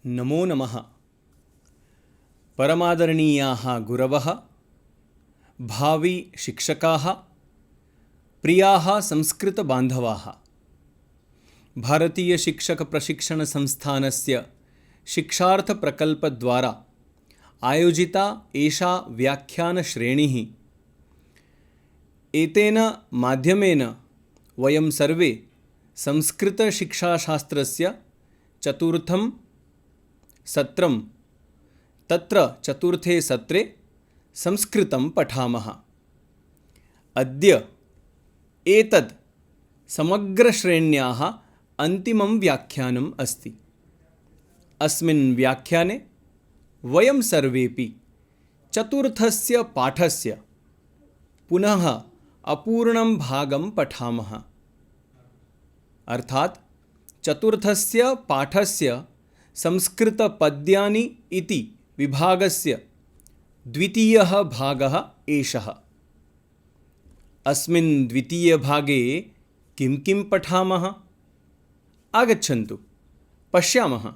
नमो नमः। परमादरणीयाः गुरवः, भावी शिक्षकाः, प्रियाः संस्कृतबान्धवाः, भारतीयशिक्षकप्रशिक्षणसंस्थानस्य शिक्षार्थप्रकल्पद्वारा आयोजिता एषा व्याख्यानश्रेणिः। एतेन माध्यमेन वयं सर्वे संस्कृतशिक्षाशास्त्रस्य चतुर्थं सत्रं, तत्र चतुर्थे सत्रे संस्कृतं पठामः। अद्य एतद् समग्रश्रेण्याः अन्तिमं व्याख्यानम् अस्ति। अस्मिन् व्याख्याने वयं सर्वेपि चतुर्थस्य पाठस्य पुनः अपूर्णं भागं पठामः। अर्थात् चतुर्थस्य पाठस्य संस्कृतपद्यानि इति विभागस्य द्वितीयः भागः एषः। अस्मिन् द्वितीयभागे किं किं पठामः? आगच्छन्तु पश्यामः।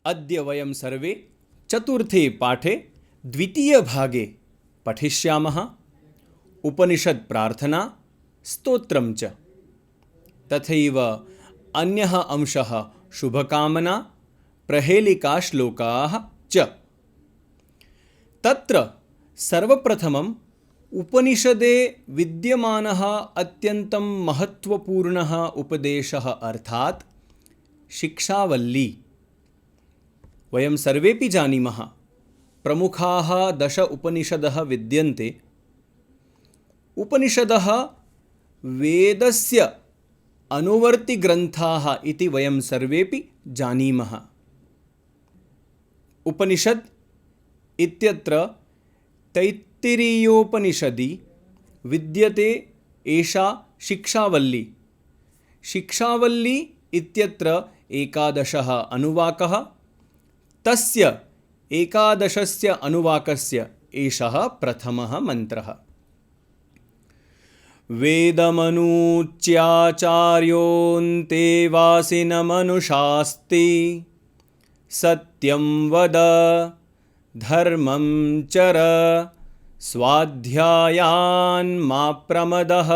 अद्य वयं सर्वे चतुर्थे पाठे द्वितीयभागे पठिष्यामः उपनिषद्प्रार्थना स्तोत्रं च, तथैव अन्यः अंशः शुभकामना प्रहेलिकाश्लोकाः च। तत्र सर्वप्रथमम् उपनिषदे विद्यमानः अत्यन्तं महत्त्वपूर्णः उपदेशः अर्थात् शिक्षावल्ली। वयं सर्वेपि जानीमः, प्रमुखाः 10 उपनिषदः विद्यन्ते। उपनिषदः वेदस्य अनुवर्तिग्रन्थाः इति वयं सर्वेपि जानीमः। उपनिषद् इत्यत्र तैत्तिरीयोपनिषदि विद्यते एषा शिक्षावल्ली। शिक्षावल्ली इत्यत्र 11 अनुवाकः, तस्य 11 अनुवाकस्य एषः प्रथमः मन्त्रः। वेदमनूच्याचार्योऽन्ते वासिनमनुशास्ति, सत्यं वद धर्मं चर स्वाध्यायान् मा प्रमदः,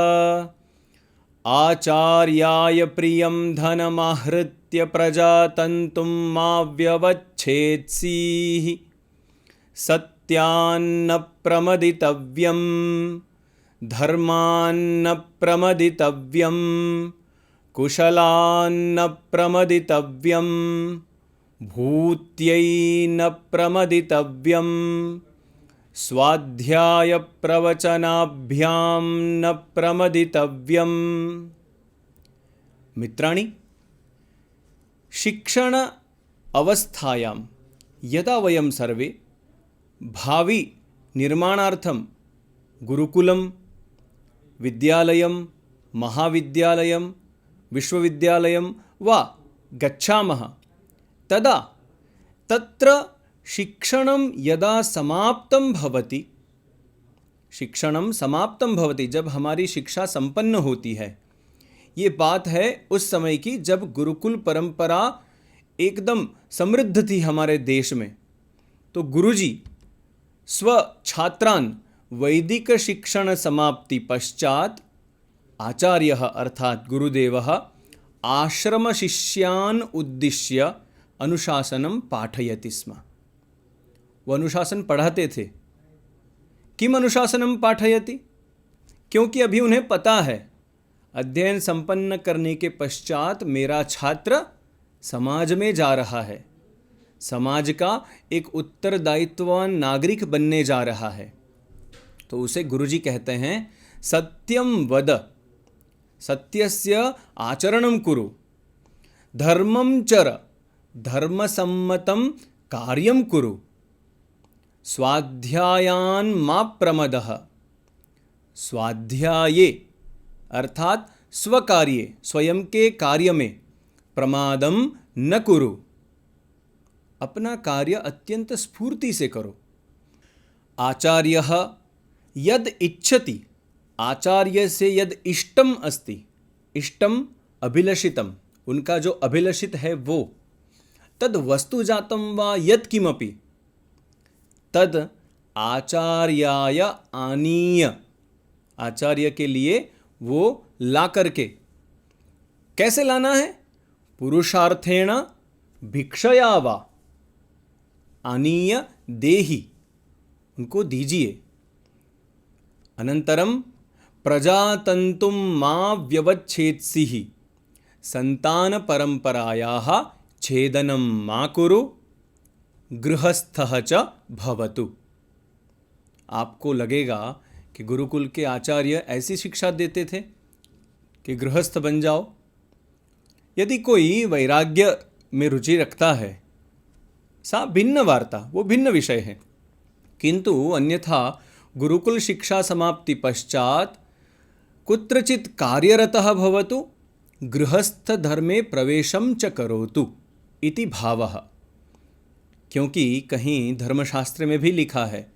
आचार्याय प्रियं धनमाहृत्य प्रजातन्तुं मा व्यवच्छेत्सीः, सत्यान्न प्रमदितव्यम् धर्मान्न प्रमदितव्यं, कुशलान्न प्रमदितव्यं, भूत्यै न प्रमदितव्यं, स्वाध्यायप्रवचनाभ्यां न प्रमदितव्यम्। मित्राणि, शिक्षण अवस्थायां यदा वयं सर्वे भावी निर्माणार्थं गुरुकुलं, विद्यालयं, महाविद्यालयं, विश्वविद्यालयं वा गच्छामः, तदा तत्र शिक्षणं यदा समाप्तं भवति, जब हमारी शिक्षा संपन्न होती है, ये बात है उस समय की जब गुरुकुल परंपरा एकदम समृद्ध थी हमारे देश में। तो गुरुजी स्व छात्रान् वैदिक शिक्षण समाप्ति पश्चात आचार्यः अर्थात गुरुदेवः आश्रम शिष्यान् उद्दिश्य अनुशासनं पाठयति स्म। वो अनुशासन पढ़ाते थे। किम अनुशासनं पाठयति? क्योंकि अभी उन्हें पता है अध्ययन संपन्न करने के पश्चात मेरा छात्र समाज में जा रहा है, समाज का एक उत्तरदायित्ववान नागरिक बनने जा रहा है। तो उसे गुरुजी कहते हैं सत्यम वद, सत्यस्य आचरणं कुरु, धर्मं चर, धर्मसम्मतं कार्यं कुरु, स्वाध्यायान् मा प्रमदः, स्वाध्याये अर्थात स्वकार्ये, स्वयं के कार्य में प्रमादम न कुरु, अपना कार्य अत्यंत स्फूर्ति से करो। आचार्यः यद इच्छति, आचार्य से यद इष्टम अस्ति, इष्टम अभिलषितम, उनका जो अभिलषित है वो, तद वस्तुजातं वा यत्किमपि तद आचार्याय आनीय, आचार्य के लिए वो ला करके, कैसे लाना है? पुरुषार्थेण भिक्षया वा आनीय देहि, उनको दीजिए। अनंतरम प्रजातंतुम मा व्यवच्छेत्सिः संतान परंपरायाः छेदनं मा कुरु गृहस्थः च भवतु। आपको लगेगा कि गुरुकुल के आचार्य ऐसी शिक्षा देते थे कि गृहस्थ बन जाओ। यदि कोई वैराग्य में रुचि रखता है, सा भिन्न वार्ता, वो भिन्न विषय है, किंतु अन्यथा गुरुकुल शिक्षा समाप्ति पश्चात कुत्रचित कार्यरतः भवतु गृहस्थ धर्मे प्रवेशं च करोतु इति भावः। क्योंकि कहीं धर्मशास्त्र में भी लिखा है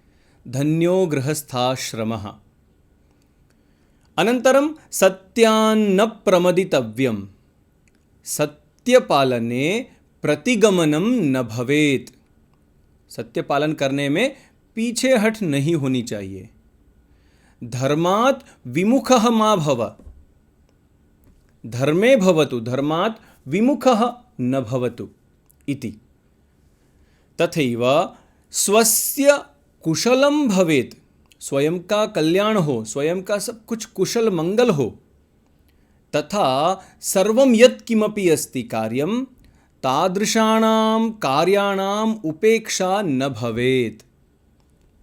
धन्यो गृहस्थाश्रमः। अनंतरम सत्यान्न प्रमदितव्यम, सत्य पालने प्रतिगमनम न भवेत, सत्य पालन करने में पीछे हट नहीं होनी चाहिए। धर्मात् विमुखः मा भव, धर्मे भवतु धर्मात् विमुखः न भवतु इति। तथैव स्वस्य कुशलम भवेत, स्वयं का कल्याण हो, स्वयं का सब कुछ कुशल मंगल हो। तथा सर्वं यत्किमपि अस्ति कार्यं तादृशानां कार्याणाम् उपेक्षा न भवेत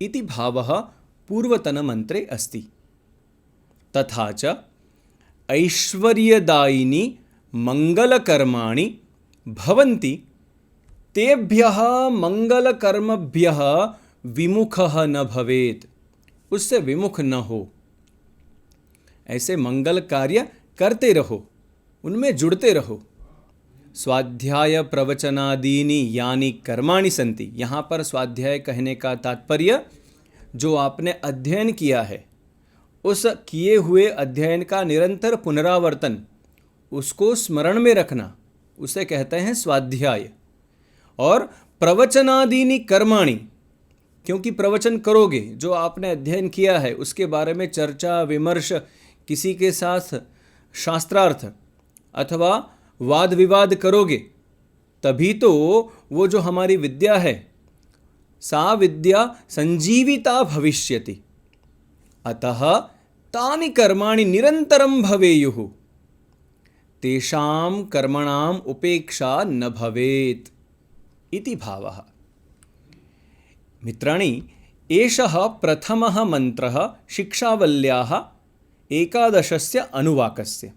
इति भावः पूर्वतनमन्त्रे अस्ति। तथा च ऐश्वर्यदायिनी मंगलकर्माणि भवन्ति तेभ्यः मंगलकर्मभ्यः विमुखः न भवेत, उससे विमुख न हो। ऐसे मंगल कार्य करते रहो, उनमें जुड़ते रहो। स्वाध्याय प्रवचनादीनि यानि कर्माणि सन्ति, यहाँ पर स्वाध्याय कहने का तात्पर्य जो आपने अध्ययन किया है, उस किए हुए अध्ययन का निरंतर पुनरावर्तन, उसको स्मरण में रखना, उसे कहते हैं स्वाध्याय। और प्रवचनादीनि कर्माणि, क्योंकि प्रवचन करोगे, जो आपने अध्ययन किया है उसके बारे में चर्चा विमर्श किसी के साथ शास्त्रार्थ अथवा वाद विवाद करोगे, तभी तो वो जो हमारी विद्या है सा विद्या संजीविता भविष्यति। अतः तानि कर्माणि निरंतरं भवेयुः, तेषां कर्मणाम् उपेक्षा न भवेत् इति भावः। मित्राणि, एषः प्रथमः मन्त्रः शिक्षावल्याः 11 अनुवाकस्य।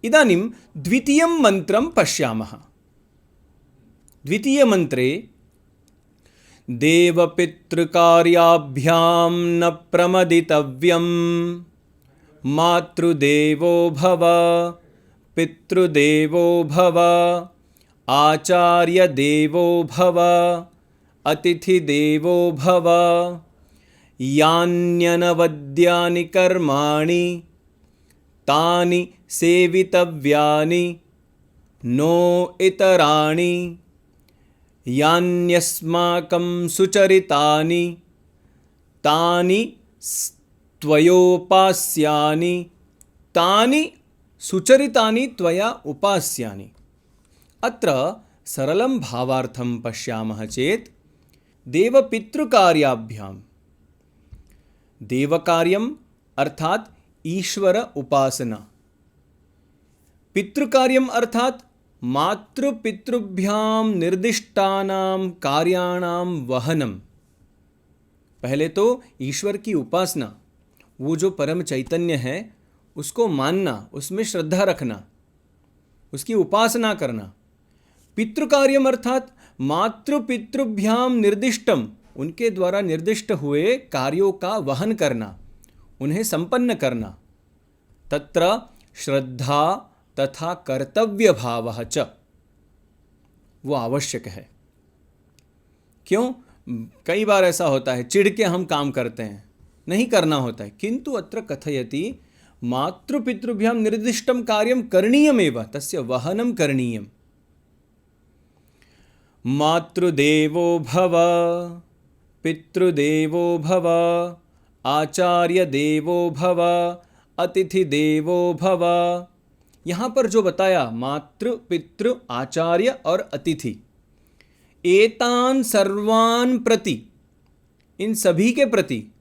इदानीं द्वितीयं मन्त्रं पश्यामः। द्वितीयमन्त्रे देवपितृकार्याभ्यां न प्रमदितव्यं, मातृदेवो भव पितृदेवो भव आचार्यदेवो भव अतिथिदेवो भव, यान्यनवद्यानि कर्माणि तानि सेवितव्यानि नो इतराणि, यान्यस्माकं सुचरितानि तानि त्वयोपास्यानि, तानि सुचरितानि त्वया उपास्यानि। अत्र सरलं भावार्थं पश्यामः चेत् देवपितृकार्याभ्यां, देवकार्यम् अर्थात् ईश्वर उपासना, पितृकार्यम् अर्थात् मातृपितृभ्यां निर्दिष्टानां कार्याणां वहनम। पहले तो ईश्वर की उपासना, वो जो परम चैतन्य है उसको मानना, उसमें श्रद्धा रखना, उसकी उपासना करना। पितृकार्यम अर्थात मातृपितृभ्यां निर्दिष्टम, उनके द्वारा निर्दिष्ट हुए कार्यों का वहन करना, उन्हें संपन्न करना। तत्र श्रद्धा तथा कर्तव्य भावः च वो आवश्यक है। क्यों? कई बार ऐसा होता है चिढ़ के हम काम करते हैं, नहीं करना होता है, किंतु अत्र कथयति मातृपितृभ्यां निर्दिष्टं कार्यं करणीयमेव, तस्य वहनं करणीयम्। मातृदेवो भव, पितृदेवो भव, आचार्य देवो भव, अतिथि देवो भव। यहाँ पर जो बताया मातृ, पितृ, आचार्य और अतिथि, एतान सर्वान प्रति, इन सभी के प्रति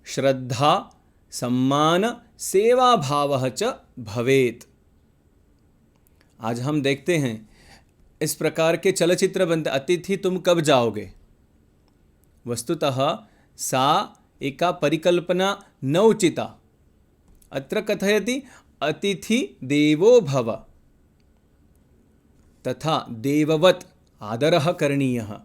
श्रद्धा, सम्मान, सेवा भावः च भवेत। आज हम देखते हैं इस प्रकार के चलचित्र बनते, अतिथि तुम कब जाओगे। वस्तुतः सा एका परिकल्पना न उचिता। अत्र कथयति अतिथि देवो भव, तथा देववत् आदरः करणीयः।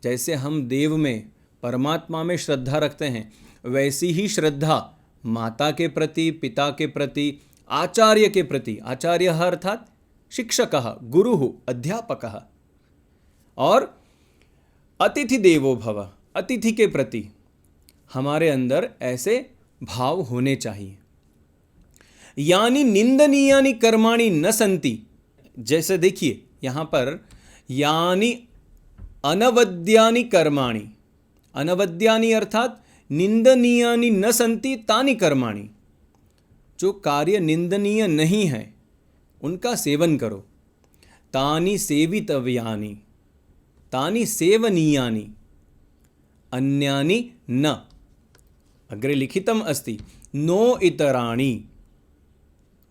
जैसे हम देव में, परमात्मा में श्रद्धा रखते हैं, वैसी ही श्रद्धा माता के प्रति, पिता के प्रति, आचार्य के प्रति, आचार्य अर्थात शिक्षकः, गुरुः, अध्यापकः, और अतिथि देवो भव, अतिथि के प्रति हमारे अंदर ऐसे भाव होने चाहिए। यानी निंदनीयानि कर्माणि न सन्ति, जैसे देखिए यहाँ पर यानी अनवद्यानि कर्माणि, अनवद्यानि अर्थात निंदनीयानि न सन्ति तानि कर्माणि, जो कार्य निंदनीय नहीं है उनका सेवन करो। तानि सेवितव्यानि, तानि सेवनीयानि, अन्यानि न। अग्रे लिखितम् अस्ति नो इतराणि,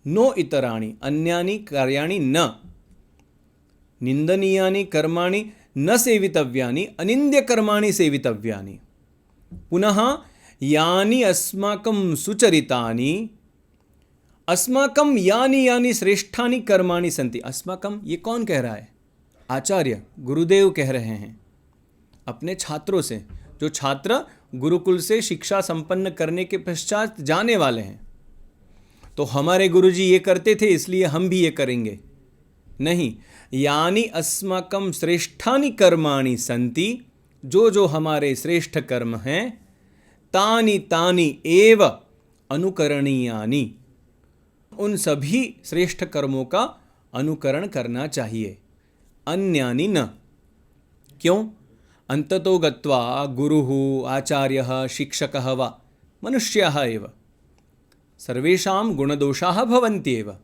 नो इतराणि, अन्यानि कार्याणि न। निंदनीयानि कर्माणि न सेवितव्यानि, अनिंद्य कर्माणि सेवितव्यानि। पुनः यानि अस्माकं सुचरितानि, अस्माकं यानि यानि श्रेष्ठानि कर्माणि सन्ति। अस्माकं, ये कौन कह रहा है? आचार्य, गुरुदेव कह रहे हैं अपने छात्रों से, जो छात्र गुरुकुल से शिक्षा संपन्न करने के पश्चात जाने वाले हैं। तो हमारे गुरुजी ये करते थे इसलिए हम भी ये करेंगे, नहीं। यानी अस्माकं श्रेष्ठानि कर्माणि सन्ति, जो जो हमारे श्रेष्ठ कर्म हैं, तानि तानि एव अनुकरणीयानि, उन सभी श्रेष्ठ कर्मों का अनुकरण करना चाहिए। अन्यानि न। क्यों? अंततो गत्वा गुरुः, आचार्यः, शिक्षकः वा मनुष्याः एव, सर्वेषां गुणदोषाः भवन्त्येव।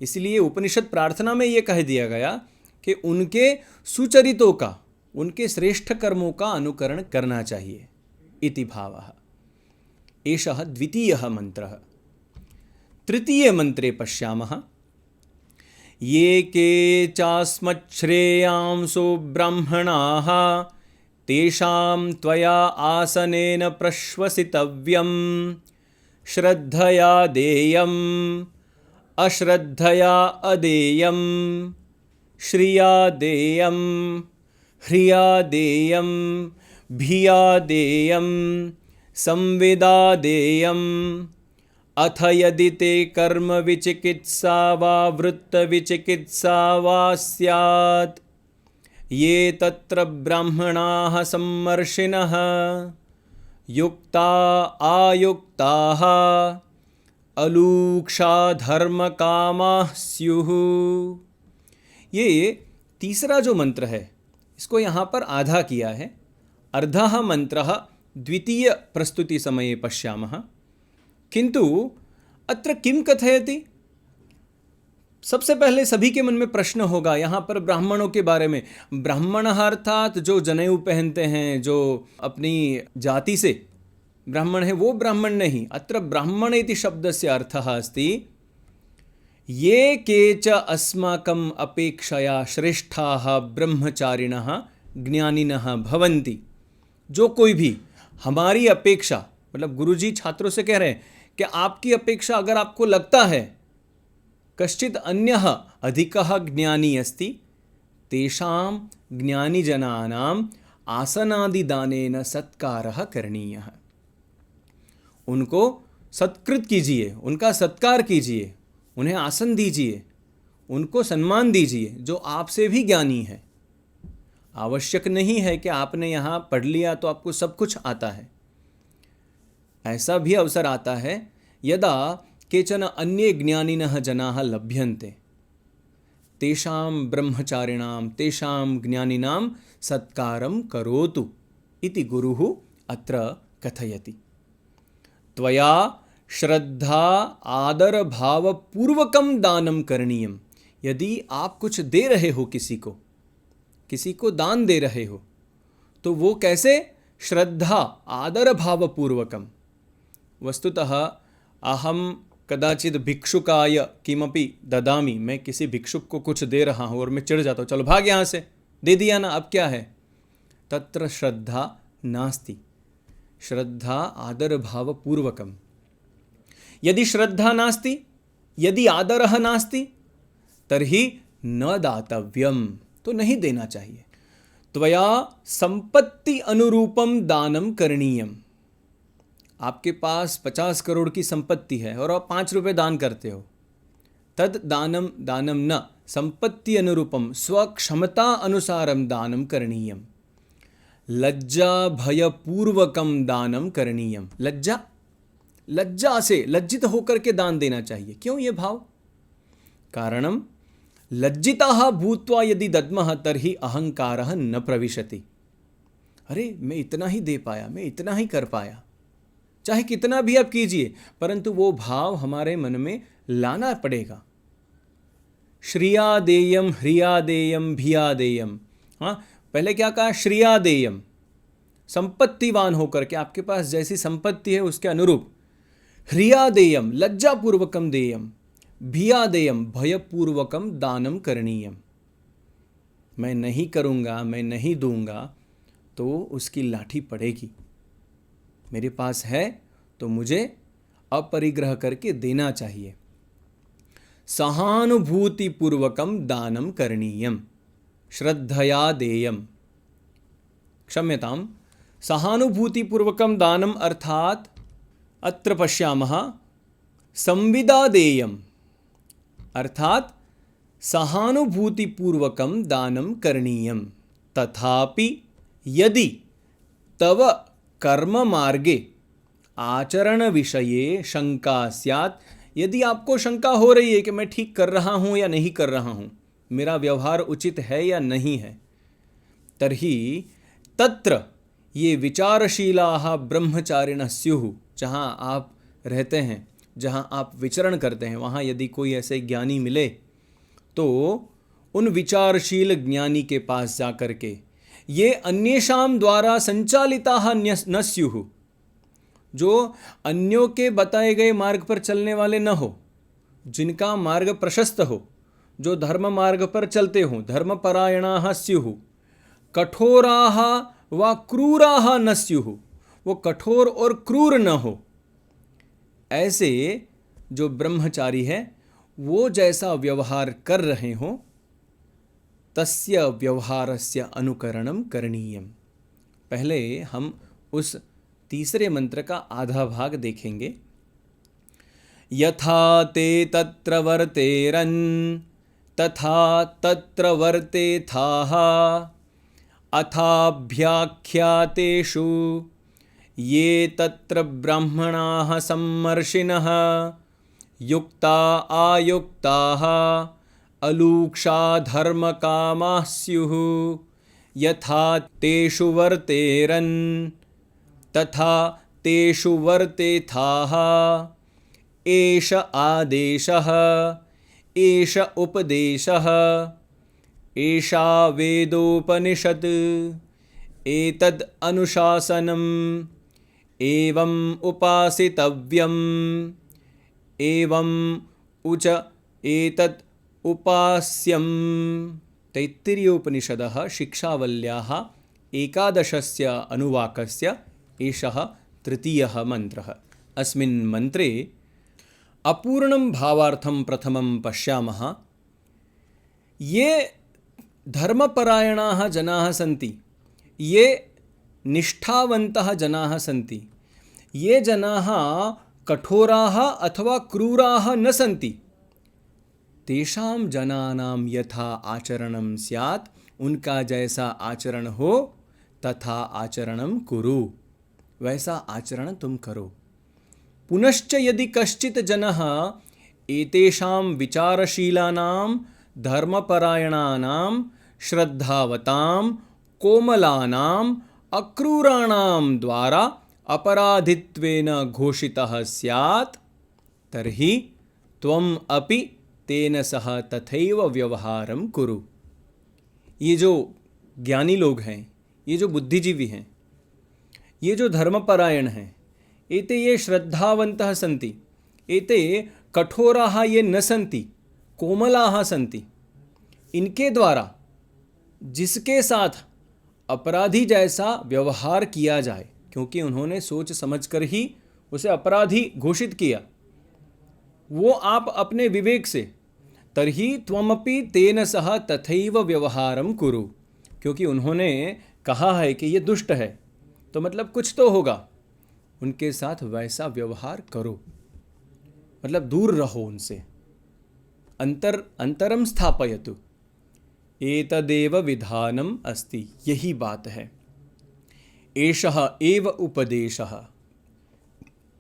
इसलिए उपनिषद प्रार्थना में ये कह दिया गया कि उनके सुचरितों का, उनके श्रेष्ठ कर्मों का अनुकरण करना चाहिए इति भावः। एषः द्वितीयः मंत्रः। तृतीये मंत्रे पश्यामः। ये के चास्मच्छ्रेयांसो ब्राह्मणाः तेषां त्वया आसनेन प्रश्वसितव्यं, श्रद्धया देयम् अश्रद्धया अदेयम्, श्रिया देयम् ह्रिया देयम् भिया देयम् संविदा देयम्। अथ यदि ते कर्म विचिकित्सा वा वृत्त विचिकित्सा वा स्यात्, ये तत्र ब्राह्मणाः सम्मर्षिणः युक्ता आयुक्ताः अलूक्षा धर्म कामाः स्युः। ये तीसरा जो मंत्र है इसको यहाँ पर आधा किया है। अर्धः मंत्रः द्वितीय प्रस्तुति समये पश्यामः। किंतु अत्र किं कथयति? सबसे पहले सभी के मन में प्रश्न होगा यहाँ पर ब्राह्मणों के बारे में। ब्राह्मणः अर्थात जो जनेऊ पहनते हैं, जो अपनी जाति से ब्राह्मण है, वो ब्राह्मण नहीं। अत्र ब्राह्मण इति शब्दस्य अर्थः अस्ति ये केच अस्माकम् अपेक्षया श्रेष्ठाः ब्रह्मचारिणः ज्ञानिनः भवन्ति। जो कोई भी हमारी अपेक्षा, मतलब गुरुजी छात्रों से कह रहे हैं कि आपकी अपेक्षा अगर आपको लगता है कश्चित् अन्यः अधिकः ज्ञानी अस्ति, तेषां ज्ञानीजनानां आसनादिदानेन सत्कारः करणीयः। उनको सत्कृत कीजिए, उनका सत्कार कीजिए, उन्हें आसन दीजिए, उनको सम्मान दीजिए जो आपसे भी ज्ञानी है। आवश्यक नहीं है कि आपने यहाँ पढ़ लिया तो आपको सब कुछ आता है। ऐसा भी अवसर आता है यदा केचन अन्ये ज्ञानिनः जनाः लभ्यन्ते, तेषां ब्रह्मचारिणां तेषां ज्ञानिनां सत्कारं करोतु इति गुरुः अत्र कथयति। त्वया श्रद्धा आदर भाव पूर्वकम दानम करणीयम। यदि आप कुछ दे रहे हो, किसी को दान दे रहे हो, तो वो कैसे? श्रद्धा आदर भाव पूर्वकम। वस्तुतः अहम कदाचित भिक्षुकाय किमपि ददामि, मैं किसी भिक्षुक को कुछ दे रहा हूँ और मैं चिढ़ जाता हूँ, चलो भाग यहाँ से, दे दिया ना, अब क्या है? तत्र श्रद्धा नास्ति। श्रद्धा आदर भाव पूर्वकम। यदि श्रद्धा नास्ति, यदि आदरः नास्ति, तर्हि न दातव्यम, तो नहीं देना चाहिए। त्वया संपत्ति अनुरूपम दानम करणीयम। आपके पास 50 करोड़ की संपत्ति है और आप 5 रुपए दान करते हो, तद दानम दानम न संपत्ति अनुरूपम स्वक्षमता अनुसारम दानम करणीयम। लज्जा भय पूर्वकम दानम करणीयम। लज्जा से, लज्जित होकर के दान देना चाहिए। क्यों ये भाव? कारणम लज्जिताः भूत्वा यदि दद्मः तर्हि अहंकारः न प्रविशति। अरे मैं इतना ही दे पाया, मैं इतना ही कर पाया, चाहे कितना भी आप कीजिए, परंतु वो भाव हमारे मन में लाना पड़ेगा। श्रिया देयम ह्रिया देयम भिया देयम। हाँ, पहले क्या कहा? श्रिया देयम, संपत्तिवान होकर के आपके पास जैसी संपत्ति है उसके अनुरूप। ह्रिया देयम, लज्जापूर्वकम देयम। भिया देयम, भयपूर्वकम दानम करणीयम। मैं नहीं करूँगा, मैं नहीं दूंगा तो उसकी लाठी पड़ेगी। मेरे पास है तो मुझे अपरिग्रह करके देना चाहिए। सहानुभूतिपूर्वकम दानम करणीयम, श्रद्धया देयम। क्षम्यताम, सहानुभूतिपूर्वकम दानम अर्थात अत्र पश्यामः संविदा देयम, अर्थात सहानुभूतिपूर्वकम दानम करणीयम। तथापि यदि तव कर्म मार्गे आचरण विषये शंका स्यात्, यदि आपको शंका हो रही है कि मैं ठीक कर रहा हूँ या नहीं कर रहा हूँ, मेरा व्यवहार उचित है या नहीं है, तर्हि तत्र ये विचारशीलाः ब्रह्मचारिणः स्युः। जहाँ आप रहते हैं, जहाँ आप विचरण करते हैं, वहाँ यदि कोई ऐसे ज्ञानी मिले तो उन विचारशील ज्ञानी के पास जाकर के ये अन्येषां द्वारा संचालिताः न स्युः, जो अन्यों के बताए गए मार्ग पर चलने वाले न हो, जिनका मार्ग प्रशस्त हो, जो धर्म मार्ग पर चलते हों, धर्मपरायणाः स्युः। कठोराः व क्रूराः न स्युः, वो कठोर और क्रूर न हो। ऐसे जो ब्रह्मचारी है वो जैसा व्यवहार कर रहे हों, तस्य व्यवहारस्य अनुकरणम करणीयम। पहले हम उस तीसरे मंत्र का आधा भाग देखेंगे। यथा ते तत्र वर्तेरन् तथा तत्र वर्तेथाः अथाभ्याख्यातेषु ये तत्र ब्राह्मणाः सम्मर्षिणः युक्ता आयुक्ताः अलूक्षा धर्मकामाः स्युः यथा तेषु वर्तेरन् तथा तेषु वर्तेथाः एष आदेशः एष उपदेशः एषा वेदोपनिषत् एतद् अनुशासनम् एवम् उपासितव्यम् एवम् उच एतत् उपास्यम्। तैत्तिरीयोपनिषदः शिक्षावल्याः एकादशस्य अनुवाकस्य एषः तृतीयः मन्त्रः। अस्मिन् मन्त्रे अपूर्णं भावार्थं प्रथमं पश्यामः। ये धर्मपरायणाः जनाः सन्ति, ये निष्ठावन्तः जनाः सन्ति, ये जनाः कठोराः अथवा क्रूराः न सन्ति, तेषां जनानां यथा आचरणं स्यात्, उनका जैसा आचरण हो, तथा आचरणं कुरु, वैसा आचरण तुम करो। पुनश्च यदि कश्चित् जनः एतेषां विचारशीलानां धर्मपरायणानां श्रद्धावतां कोमलानां अक्रूराणां द्वारा अपराधित्वेन घोषितः स्यात् तर्हि त्वम् अपि तेन सह तथैव व्यवहारं कुरु। ये जो ज्ञानी लोग हैं, ये जो बुद्धिजीवी हैं, ये जो धर्मपरायण हैं, एते ये श्रद्धावन्तः सन्ति, एते कठोराः ये न सन्ति, कोमलाः सन्ति। इनके द्वारा जिसके साथ अपराधी जैसा व्यवहार किया जाए, क्योंकि उन्होंने सोच समझकर ही उसे अपराधी घोषित किया, वो आप अपने विवेक से तर्हि त्वमपि तेन सह तथैव व्यवहारं कुरु, क्योंकि उन्होंने कहा है कि ये दुष्ट है तो मतलब कुछ तो होगा, उनके साथ वैसा व्यवहार करो, मतलब दूर रहो उनसे। अंतरम स्थापयतु एतदेव विधानम अस्ति, यही बात है। एषः एव उपदेशः,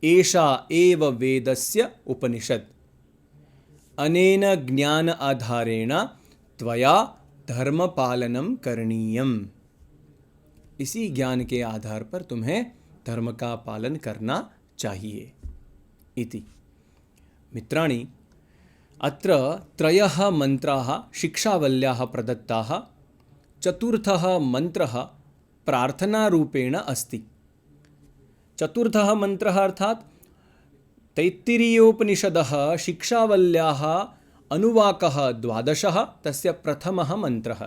एषा एव वेदस्य उपनिषद, अनेन ज्ञान आधारेण त्वया धर्म पालनम करणीयम। इसी ज्ञान के आधार पर तुम्हें धर्म का पालन करना चाहिए इति। मित्राणि, अत्र त्रयः मंत्राः शिक्षावल्याः प्रदत्ताः। चतुर्थः मंत्रः प्रार्थनारूपेण अस्ति। चतुर्थः मंत्रः अर्थात् तैत्तिरीयोपनिषदः शिक्षावल्याः अनुवाकः 12, तस्य प्रथमः मंत्रः।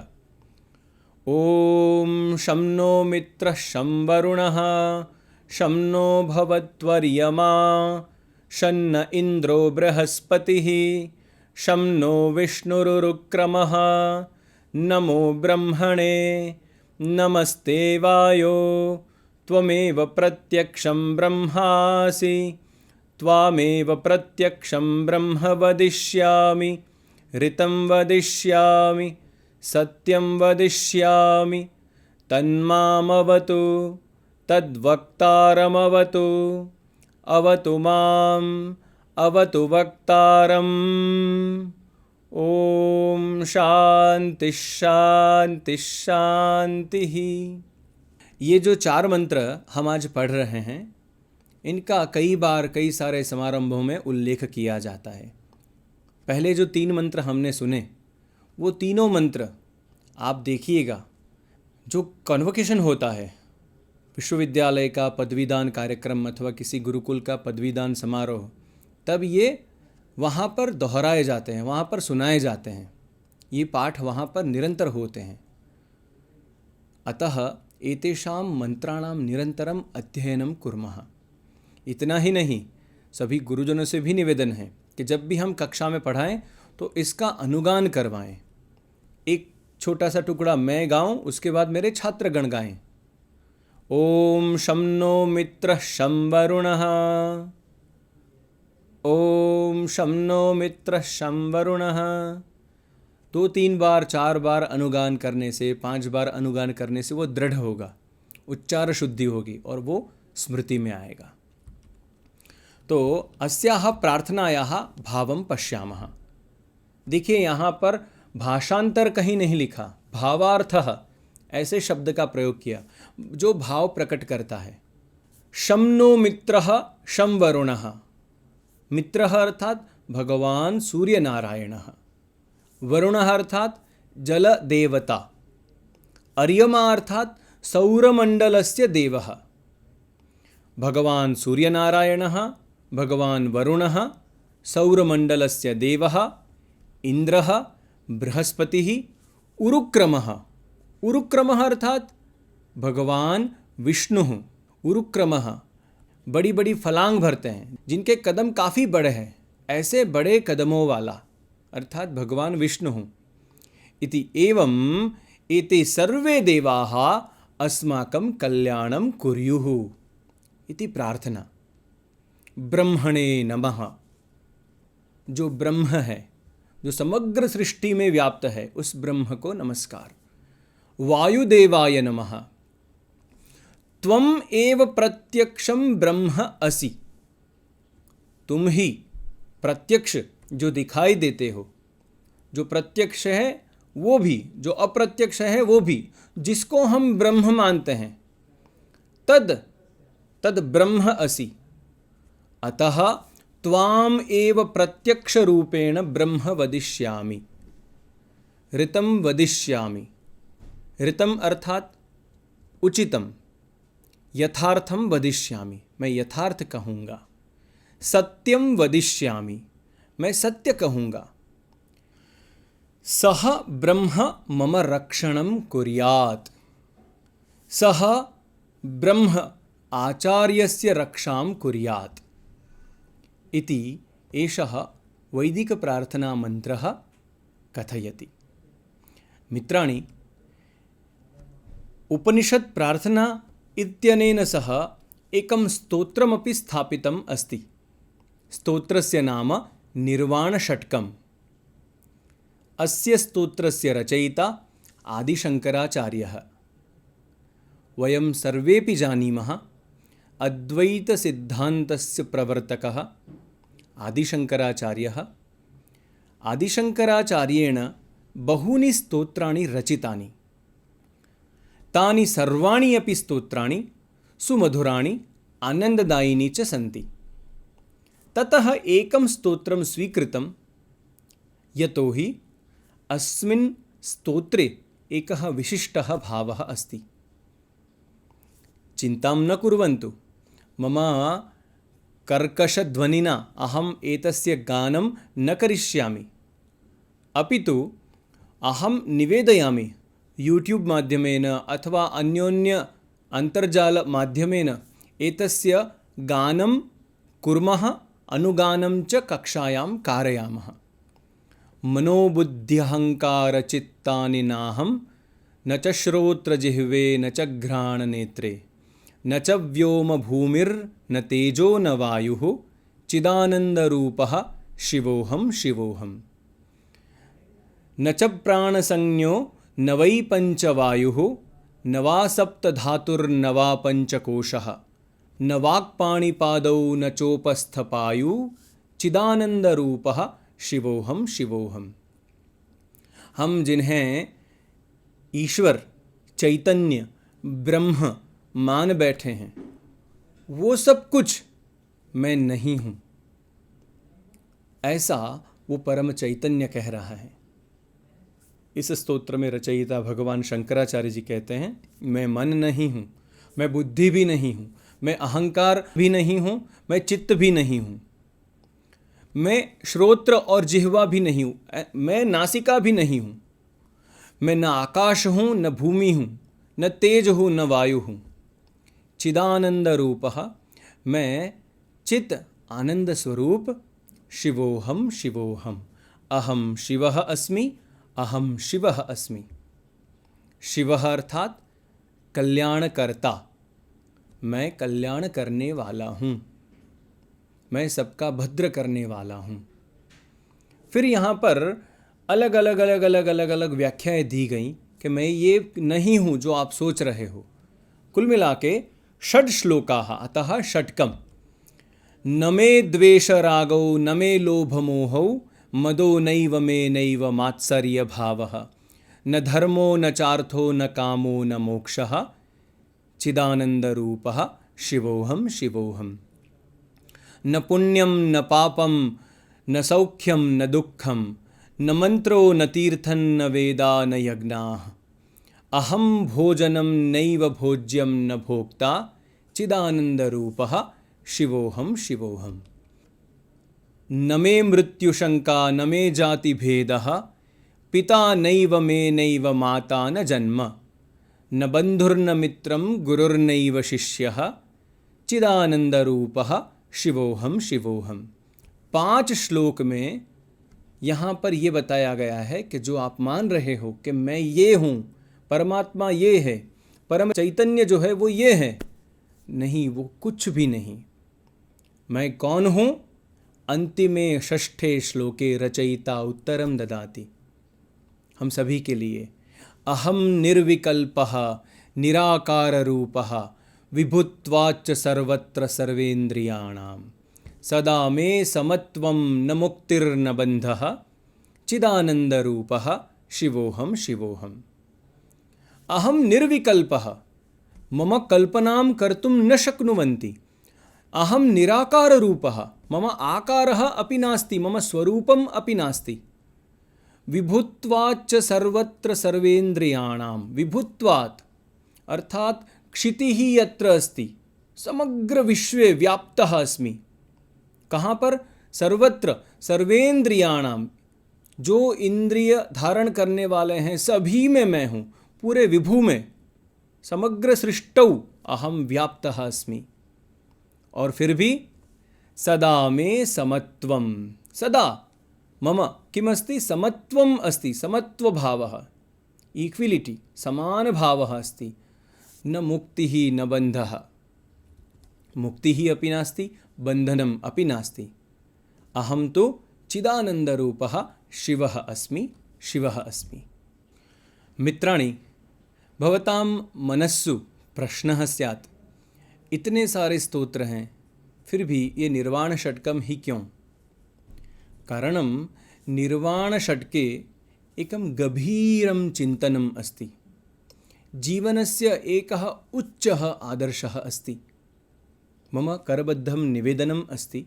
ॐ शं नो मित्रः शं वरुणः शं नो भवत्वर्यमा शन्न इन्द्रो बृहस्पतिः शं नो विष्णुरुक्रमः नमो ब्रह्मणे नमस्ते वायो त्वमेव प्रत्यक्षं ब्रह्मासि त्वामेव प्रत्यक्षं ब्रह्म वदिष्यामि ऋतं वदिष्यामि सत्यं वदिष्यामि तन्मामवतु तद्वक्तारमवतु अवतु माम् अवतु वक्तारम्। ॐ शान्ति शान्ति शान्तिः। ये जो 4 मंत्र हम आज पढ़ रहे हैं, इनका कई बार कई सारे समारंभों में उल्लेख किया जाता है। पहले जो 3 मंत्र हमने सुने, वो तीनों मंत्र आप देखिएगा, जो कन्वोकेशन होता है, विश्वविद्यालय का पदवीदान कार्यक्रम अथवा किसी गुरुकुल का पदवीदान समारोह, तब ये वहाँ पर दोहराए जाते हैं, वहाँ पर सुनाए जाते हैं। ये पाठ वहाँ पर निरंतर होते हैं। अतः एतेषां मंत्राणां निरंतरम अध्ययनं कुर्मः। इतना ही नहीं, सभी गुरुजनों से भी निवेदन है कि जब भी हम कक्षा में पढ़ाएं तो इसका अनुगान करवाएं। एक छोटा सा टुकड़ा मैं गाऊं, उसके बाद मेरे छात्रगण गाएं। ओम शं नो मित्रः शं वरुणः, ओम शं नो मित्रः शं वरुणः। 2-3 बार 4 बार अनुगान करने से, 5 बार अनुगान करने से वो दृढ़ होगा, उच्चार शुद्धि होगी और वो स्मृति में आएगा। तो अस्याः प्रार्थनायाः भावं पश्यामः। देखिए, यहाँ पर भाषांतर कहीं नहीं लिखा, भावार्थः ऐसे शब्द का प्रयोग किया जो भाव प्रकट करता है। शं नो मित्रः शं वरुणः। मित्रः अर्थात भगवान सूर्य नारायणः, वरुणः अर्थात जल देवता, अर्यमा अर्थात सौरमंडलस्य देवः। भगवान सूर्यनारायणः, भगवान वरुणः, सौरमंडलस्य देवः, इंद्रः, बृहस्पतिः, उरुक्रमः। उरुक्रमः अर्थात भगवान विष्णुः। उरुक्रमः बड़ी बड़ी फलांग भरते हैं, जिनके कदम काफ़ी बड़े हैं, ऐसे बड़े कदमों वाला अर्थात भगवान विष्णुः। इति एवं एते सर्वे देवाः अस्माकं कल्याणं कुर्युः इति प्रार्थना। ब्रह्मणे नमः। जो ब्रह्म है, जो समग्र सृष्टि में व्याप्त है, उस ब्रह्म को नमस्कार। वायुदेवाय नमः। त्वम एव प्रत्यक्षं ब्रह्म असि। तुम ही प्रत्यक्ष जो दिखाई देते हो, जो प्रत्यक्ष है वो भी, जो अप्रत्यक्ष है वो भी, जिसको हम ब्रह्म मानते हैं, तद तद ब्रह्म असि। अतः त्वाम एव प्रत्यक्ष रूपेण ब्रह्म वदिष्यामि, ऋतं वदिष्यामि। ऋतम अर्थात उचितम, यथार्थम वदिष्यामि, मैं यथार्थ कहूँगा। सत्यम वदिष्यामि, मैं सत्य कहूँगा। सह ब्रह्म मम रक्षणं कुर्यात्, सह ब्रह्म आचार्यस्य रक्षां कुर्यात् इति एषः वैदिकप्रार्थनामन्त्रः कथयति। मित्राणि, उपनिषत् प्रार्थना इत्यनेन सह एकं स्तोत्रमपि स्थापितम् अस्ति। स्तोत्रस्य नाम निर्वाणषट्कम्। अस्य स्तोत्रस्य रचयिता आदिशङ्कराचार्यः। वयं सर्वेपि जानीमः अद्वैतसिद्धान्तस्य प्रवर्तकः आदिशङ्कराचार्यः। आदिशङ्कराचार्येण बहूनि स्तोत्राणि रचितानि। तानि सर्वाणि अपि स्तोत्राणि सुमधुराणि आनन्ददायिनी च सन्ति। ततः एकं स्तोत्रं स्वीकृतं, यतोहि अस्मिन् स्तोत्रे एकः विशिष्टः भावः अस्ति। चिन्तां न कुर्वन्तु, मम कर्कशध्वनिना अहम् एतस्य गानं न करिष्यामि, अपितु अहं निवेदयामि यूट्यूब् माध्यमेन अथवा अन्योन्य अन्तर्जालमाध्यमेन एतस्य गानं कुर्मः, अनुगानं च कक्षायां कारयामः। मनोबुद्ध्यहङ्कारचित्तानि नाहं, न च श्रोत्रजिह्वे न च घ्राणनेत्रे, न च व्योमभूमिर्न तेजो न वायुः, चिदानन्दरूपः शिवोऽहं शिवोऽहम्। न च प्राणसंज्ञो न वै पञ्चवायुः, न वा सप्तधातुर्न वा पञ्चकोशः, न वाक्पाणिपादौ न चोपस्थपायु, चिदानन्दरूपः शिवोऽहं शिवोऽहम्। हम जिन्हें ईश्वर, चैतन्य, ब्रह्म मान बैठे हैं, वो सब कुछ मैं नहीं हूँ, ऐसा वो परम चैतन्य कह रहा है। इस स्तोत्र में रचयिता भगवान शंकराचार्य जी कहते हैं, मैं मन नहीं हूँ, मैं बुद्धि भी नहीं हूँ, मैं अहंकार भी नहीं हूँ, मैं चित्त भी नहीं हूँ, मैं श्रोत्र और जिह्वा भी नहीं हूँ, मैं नासिका भी नहीं हूँ, मैं न आकाश हूँ न भूमि हूँ, न तेज हूँ न वायु हूँ। चिदानंद रूपः, मैं चित आनंद स्वरूप, शिवोऽहं शिवोऽहम्, अहम शिवः अस्मि, अहम शिवः अस्मि। शिवः अर्थात कल्याणकर्ता, मैं कल्याण करने वाला हूँ, मैं सबका भद्र करने वाला हूँ। फिर यहाँ पर अलग अलग अलग अलग अलग अलग व्याख्याएं दी गई कि मैं ये नहीं हूँ जो आप सोच रहे हो। कुल मिला के षड् श्लोकाः, अतः षट्कम्। न मे द्वेष रागौ न मे लोभ मोहौ, मदो नैव मे नैव मात्सर्य भावः, न धर्मो न चार्थो न कामो न मोक्षः, चिदानन्दरूपः शिवोऽहं शिवोऽहम्। न पुण्यं न पापं न सौख्यं न दुःखं, न मंत्रो न तीर्थं न वेदा न यज्ञाः, अहं भोजनं नैव भोज्यं न भोक्ता, चिदानन्दरूपः शिवोऽहं शिवोऽहम्। न मे मृत्युशंका न मे जातिभेदः, पिता नैव मे नैव माता न जन्म, न बन्धुर्न मित्रं गुरुर्नैव शिष्यः, चिदानन्दरूपः शिवोऽहं शिवोऽहम्। 5 श्लोक में यहाँ पर ये बताया गया है कि जो आप मान रहे हो कि मैं ये हूँ, परमात्मा ये है, परम चैतन्य जो है वो ये है, नहीं, वो कुछ भी नहीं। मैं कौन हूँ? अंतिमे षष्ठे श्लोके रचयिता उत्तरम ददाति, हम सभी के लिए। अहम निर्विकल्पः निराकाररूपः विभुत्वाच्च सर्वत्र सर्वेन्द्रियाणां, सदा मे समत्वं न मुक्तिर्न बन्धः, चिदानन्दरूपः शिवोऽहं शिवोऽहम्। अहं निर्विकल्पः, मम कल्पनां कर्तुं न शक्नुवन्ति। अहं निराकाररूपः, मम आकारः अपि नास्ति, मम स्वरूपम् अपि नास्ति। विभुत्वाच्च सर्वत्र सर्वेन्द्रियाणां, विभुत्वात् अर्थात क्षितिः यत्र अस्ति, समग्र विश्वे व्याप्तः अस्मि। कहाँ पर? सर्वत्र, सर्वेन्द्रियाणां, जो इंद्रिय धारण करने वाले हैं सभी में मैं हूँ, पूरे विभु में, समग्र सृष्टौ अहम व्याप्तः अस्मि। और फिर भी सदा मे समत्वम, सदा मम किमस्ति? समत्वम अस्ति, समत्वभावः, इक्विलिटी, समान भावः अस्ति। न मुक्तिः न बन्धः, मुक्तिः अपि नास्ति, बन्धनम् अपि नास्ति। अहं तु चिदानन्दरूपः शिवः अस्मि, शिवः अस्मि। मित्राणि, भवतां मनस्सु प्रश्नः स्यात्, इतने सारे स्तोत्र हैं, फिर भी ये निर्वाण षट्कं ही क्यों? कारणं निर्वाण षट्के एकं गभीरं चिन्तनम् अस्ति। जीवनस्य एकः उच्चः आदर्शः अस्ति। मम करबद्धं निवेदनम् अस्ति,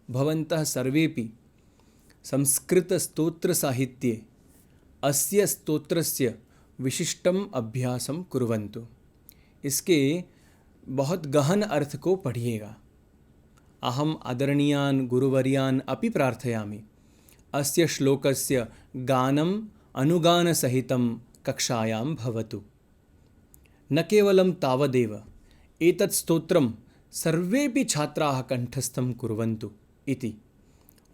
भवन्तः सर्वेपि संस्कृतस्तोत्रसाहित्ये अस्य स्तोत्रस्य विशिष्टम अभ्यासम कुर्वन्तु। इसके बहुत गहन अर्थ को पढ़िएगा। अहम आदरणीयान् गुरुवर्यान् अपि प्रार्थयामि, अस्य श्लोकस्य गानम् अनुगानसहितं कक्षायां भवतु। न केवलं तावदेव, एतत् स्तोत्रं सर्वेपि छात्राः कंठस्थं कुर्वन्तु इति।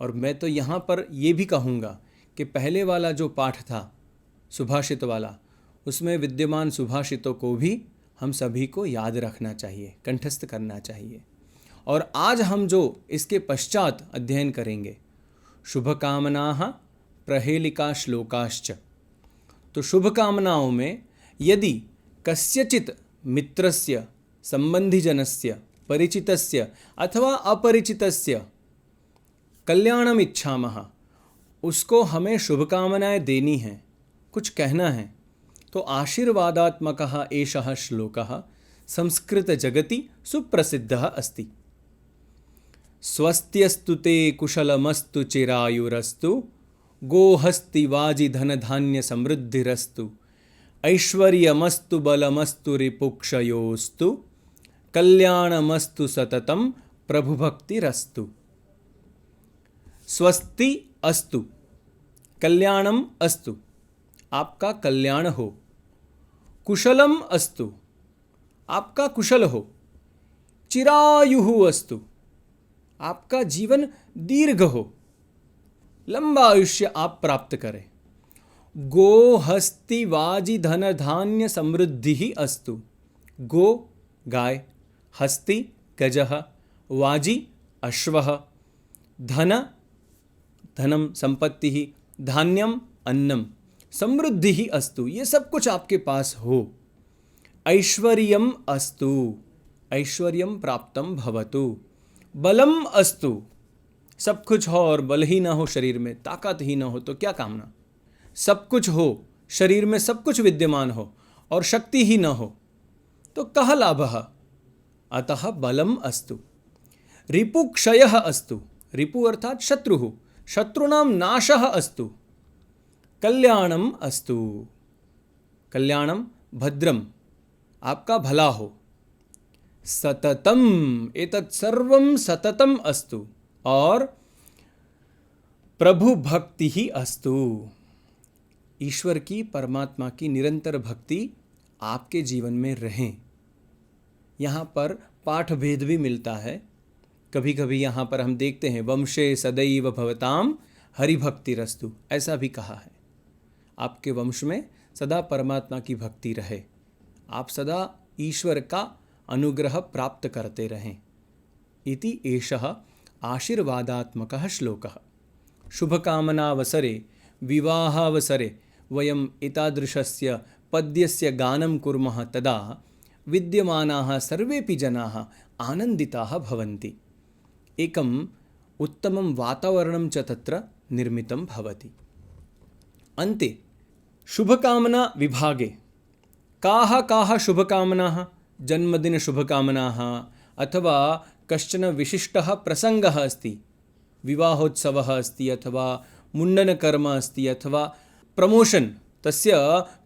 और मैं तो यहाँ पर ये भी कहूँगा कि पहले वाला जो पाठ था सुभाषित वाला, उसमें विद्यमान सुभाषितों को भी हम सभी को याद रखना चाहिए, कंठस्थ करना चाहिए। और आज हम जो इसके पश्चात अध्ययन करेंगे, शुभकामनाः प्रहेलिका श्लोकाश्च, तो शुभकामनाओं में यदि कस्यचित् मित्रस्य, संबंधिजनस्य, परिचितस्य अथवा अपरिचितस्य कल्याणम इच्छामः, उसको हमें शुभकामनाएं देनी हैं, कुछ कहना है, तो आशीर्वादात्मकः एषः श्लोकः संस्कृतजगति सुप्रसिद्धः अस्ति। स्वस्त्यस्तु ते कुशलमस्तु चिरायुरस्तु, गोहस्ति वाजि धनधान्य समृद्धिरस्तु, ऐश्वर्यमस्तु बलमस्तु रिपुक्षयोस्तु, कल्याणमस्तु सततं प्रभुभक्तिरस्तु। स्वस्ति अस्तु, कल्याणम अस्तु, आपका कल्याण हो। कुशलम अस्तु, आपका कुशल हो। चिरायुः अस्तु, आपका जीवन दीर्घ हो, लंबा आयुष्य आप प्राप्त करें। गो हस्ति वाजि धन धान्य समृद्धि ही अस्तु। गो गाय, हस्ति गजः, वाजि अश्वः, धन धनम संपत्ति ही, धान्यम अन्नम, समृद्धि ही अस्तु, ये सब कुछ आपके पास हो। ऐश्वर्यम अस्तु, ऐश्वर्यम प्राप्तम भवतु। बलम अस्तु, सब कुछ हो और बल ही ना हो, शरीर में ताकत ही ना हो तो क्या कामना। सब कुछ हो, शरीर में सब कुछ विद्यमान हो और शक्ति ही ना हो तो कह लाभः। अतः बलम अस्तु। रिपुक्षयः अस्तु, रिपु अर्थात शत्रुः, शत्रुणां नाशः अस्तु। कल्याणम अस्तु, कल्याणम भद्रम, आपका भला हो। सततम, एतत् सर्वं सततम अस्तु, और प्रभु भक्ति ही अस्तु। ईश्वर की, परमात्मा की निरंतर भक्ति आपके जीवन में रहें। यहाँ पर पाठ भेद भी मिलता है। कभी कभी यहाँ पर हम देखते हैं वंशे सदैव भवताम हरिभक्तिरस्तु, ऐसा भी कहा है। आपके वंश में सदा परमात्मा की भक्ति रहे, आप सदा ईश्वर का अनुग्रह प्राप्त करते रहें। इति एषः आशीर्वादात्मकः श्लोकः। शुभकामनावसरे विवाहावसरे वयम् एतादृशस्य पद्यस्य गानं कुर्मः, तदा विद्यमानाः सर्वेपि जनाः आनन्दिताः भवन्ति। एकम् उत्तमं वातावरणं च तत्र निर्मितं भवति। अन्ते शुभकामना विभागे काः काः शुभकामनाः, जन्मदिनशुभकामनाः अथवा कश्चन विशिष्टः प्रसङ्गः अस्ति, विवाहोत्सवः अस्ति अथवा मुण्डनकर्म अस्ति अथवा प्रमोशन्, तस्य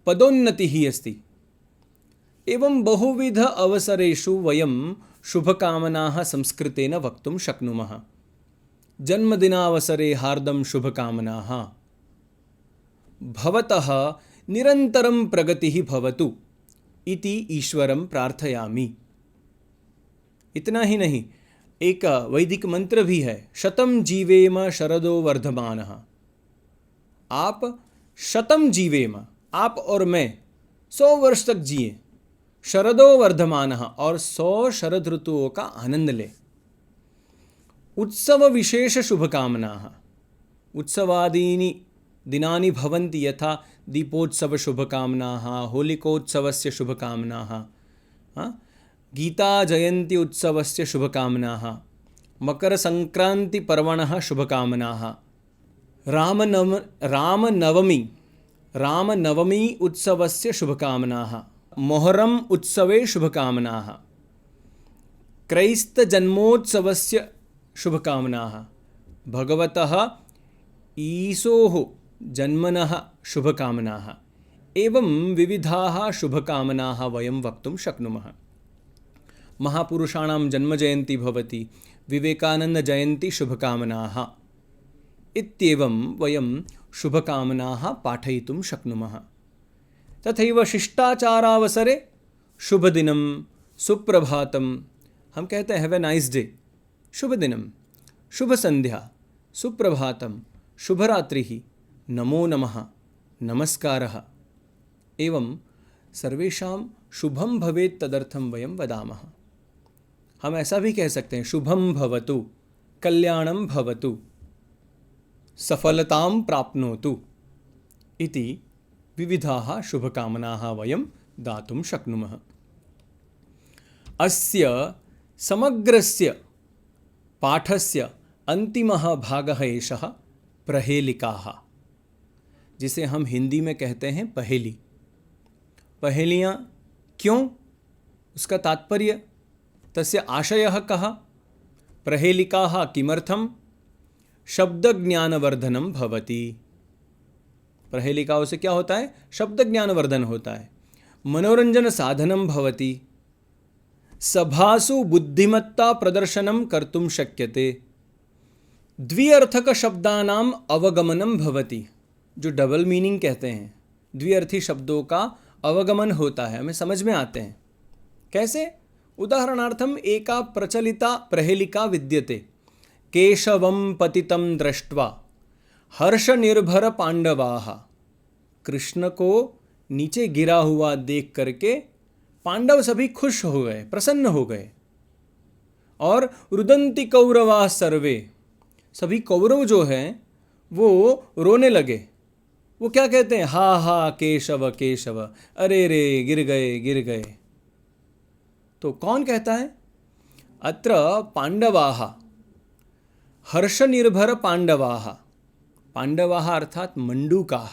पदोन्नतिः अस्ति, एवं बहुविध अवसरेषु वयं शुभकामनाः संस्कृतेन वक्तुं शक्नुमः। जन्मदिनावसरे हार्दं शुभकामनाः, भवतः निरन्तरं प्रगतिः भवतु इति ईश्वरं प्रार्थयामि। इतना ही नहीं, एक वैदिक मंत्र भी है, शतम जीवेम शरदो वर्धमानः। आप शतम जीवेम, आप और मैं 100 वर्ष तक जिए, शरदो वर्धमानः, और 100 शरद ऋतुओं का आनंद ले। उत्सव विशेष शुभकामनाः, उत्सवादीनि दिनानि भवन्ति, यथा दीपोत्सव शुभकामनाः, होलिकोत्सवस्य शुभकामनाः, गीता जयंती उत्सवस्य शुभकामनाः, मकरसंक्रांतिपर्वणः शुभकामनाः, रामनवमी उत्सवस्य शुभकामनाः, मोहरम उत्सवे शुभकामनाः, क्रैस्तजन्मोत्सवस्य शुभकामनाः, भगवतः ईशोः जन्मनः शुभकामनाः, एवं विविधाः शुभकामनाः वयं वक्तुं शक्नुमः। महापुरुषाणां जन्मजयन्ती भवति, विवेकानन्दजयन्ती शुभकामनाः इत्येवं वयं शुभकामनाः पाठयितुं शक्नुमः। तथैव शिष्टाचारावसरे शुभदिनं, सुप्रभातं, हम कहते हैं हैव ए नाइस डे, शुभदिनं, शुभसन्ध्या, सुप्रभातं, शुभरात्रिः, नमो नमः, नमस्कारः, एवं सर्वेषां शुभं भवेत् तदर्थं वयं वदामः। हम ऐसा भी कह सकते हैं, शुभं भवतु, कल्याणं भवतु, सफलतां प्राप्नोतु इति विविधाः शुभकामनाः वयं दातुं शक्नुमः। अस्य समग्रस्य पाठस्य अन्तिमः भागः एषः प्रहेलिकाः, जिसे हम हिंदी में कहते हैं पहेली। पहेलियाँ क्यों, उसका तात्पर्य, तस्य आशयः कः, प्रहेलिकाः किमर्थं, शब्दज्ञानवर्धनं भवति। प्रहेलिकाओं से क्या होता है, शब्द ज्ञानवर्धन होता है, मनोरंजन साधनं भवति, सभासु बुद्धिमत्ता प्रदर्शनं कर्तुं शक्यते, द्व्यर्थक शब्दानाम अवगमनम भवति, जो डबल मीनिंग कहते हैं, द्व्यर्थी शब्दों का अवगमन होता है, हमें समझ में आते हैं। कैसे, उदाहरणार्थम एका प्रचलिता प्रहेलिका विद्यते, केशवं पतितं दृष्ट्वा हर्षनिर्भर पांडवाः। कृष्ण को नीचे गिरा हुआ देख करके पांडव सभी खुश हो गए, प्रसन्न हो गए, और रुदन्ति कौरवाः सर्वे, सभी कौरव जो हैं वो रोने लगे। वो क्या कहते हैं, हा हा केशव केशव, अरे रे गिर गए गिर गए। तो कौन कहता है, अत्र पांडवाः, हर्षनिर्भर पांडवाः, पांडवाः अर्थात मंडूकाः,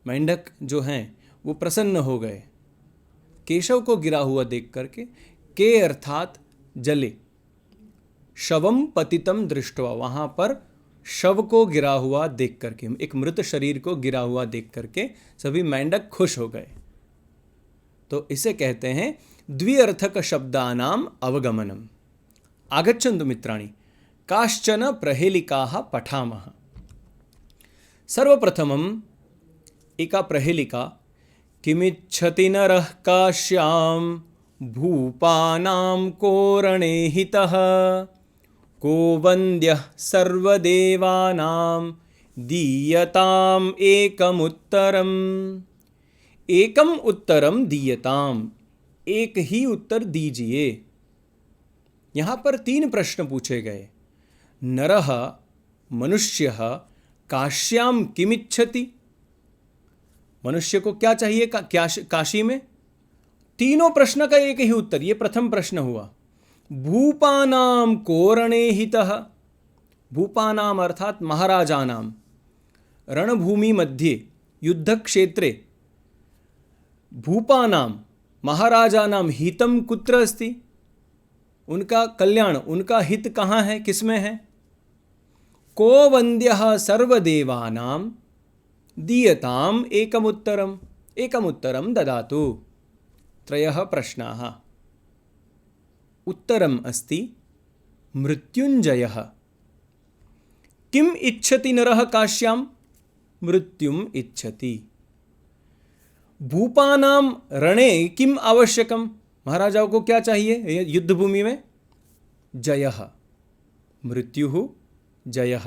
मेंढक जो हैं वो प्रसन्न हो गए केशव को गिरा हुआ देख करके। के अर्थात जले, शवम पतितम दृष्ट्वा, वहाँ पर शव को गिरा हुआ देख करके, एक मृत शरीर को गिरा हुआ देख करके सभी मेंढक खुश हो गए। तो इसे कहते हैं द्व्यर्थक शब्दानाम अवगमनम। आगच्छन्तु मित्राणि, काश्चन प्रहेलिकाः पठामः। सर्वप्रथमम् एका प्रहेलिका, किमिच्छति नरः काश्यां भूपानां कोरणे हितः, को वन्द्यः सर्वदेवानां दीयताम् एकमुत्तरम्। एकम उत्तरम दीयताम, एक ही उत्तर दीजिए। यहाँ पर 3 प्रश्न पूछे गए। नरः, मनुष्यः, काश्याम किमिच्छति, मनुष्य को क्या चाहिए काशी में। तीनों प्रश्न का एक ही उत्तर, ये प्रथम प्रश्न हुआ। भूपानाम कोरणे हितः, भूपानाम अर्थात महाराजानाम, रणभूमि मध्ये युद्धक्षेत्रे भूपानां महाराजानां हितं कुत्र अस्ति? उनका कल्याण, उनका हित कहाँ है, किसमें है? को वन्द्यः सर्वदेवानां दीयताम् एकमुत्तरम्, एकमुत्तरं ददातु। त्रयः प्रश्नाः। उत्तरम् अस्ति मृत्युञ्जयः। किम् इच्छति नरः काश्यां? मृत्युम् इच्छति। भूपानां रणे किम् आवश्यकम्? महाराजाओं को क्या चाहिए युद्ध भूमि में? जयः, मृत्युः, जयः।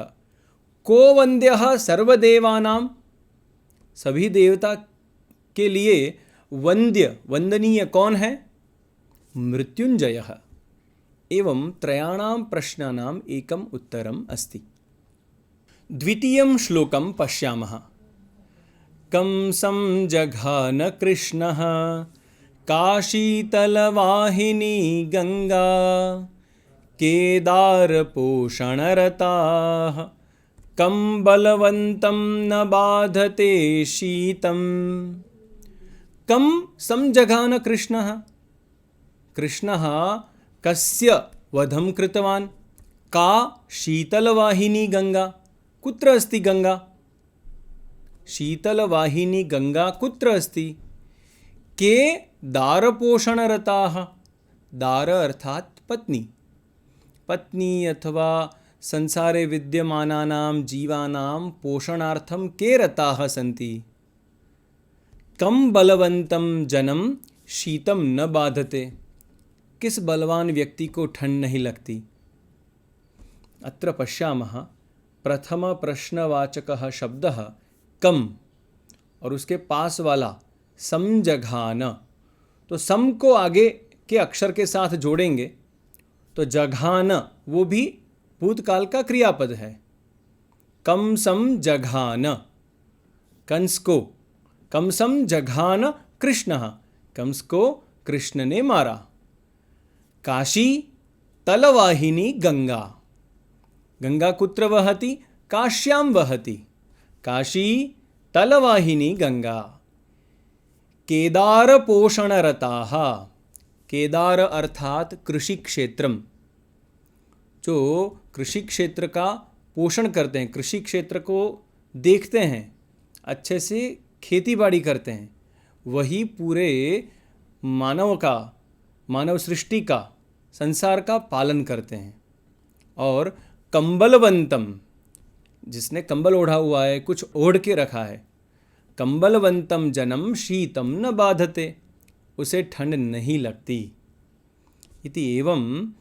को वन्द्यः सर्वदेवानां, सभी देवता के लिए वन्द्य, वंदनीय कौन है? मृत्युंजयः। एवं त्रयाणां प्रश्नानाम् एकम् उत्तरम् अस्ति। द्वितीयं श्लोकं पश्यामः। कंसं जघान कृष्णः काशीतलवाहिनी गंगा केदारपोषणरताः कं बलवन्तं न बाधते शीतं। कं संजघान कृष्णः, कृष्णः कस्य वधं कृतवान्? का शीतलवाहिनी गंगा, कुत्र अस्ति गंगा? शीतलवाहिनी गंगा कुत्र अस्ति? के दारपोषणरताः, दार अर्थात पत्नी, पत्नी अथवा संसारे विद्यमानानां जीवानां पोषणार्थं के रताः सन्ति। कं बलवन्तं जनं शीतं न बाधते, किस बलवान व्यक्ति को ठंड नहीं लगती। अत्र पश्यामः प्रथम प्रश्नवाचकः शब्दः कम और उसके पास वाला समजघान, तो सम को आगे के अक्षर के साथ जोड़ेंगे तो जघान वो भी भूतकाल का क्रियापद है। कम सम जघान, कंस को, कम सम जघान कृष्ण, कंस को कृष्ण ने मारा। काशी तलवाहिनी गंगा, गंगा कुत्र वहति? काश्यां वहति। काशी तलवाहिनी गंगा। केदार पोषणरताः, केदार अर्थात कृषि क्षेत्रम, जो कृषि क्षेत्र का पोषण करते हैं, कृषि क्षेत्र को देखते हैं, अच्छे से खेती बाड़ी करते हैं, वही पूरे मानव का, मानव सृष्टि का, संसार का पालन करते हैं। और कंबलवंतम, जिसने कंबल ओढ़ा हुआ है, कुछ ओढ़ के रखा है, कंबलवंतम जनम शीतम न बाधते, उसे ठंड नहीं लगती। इति एवं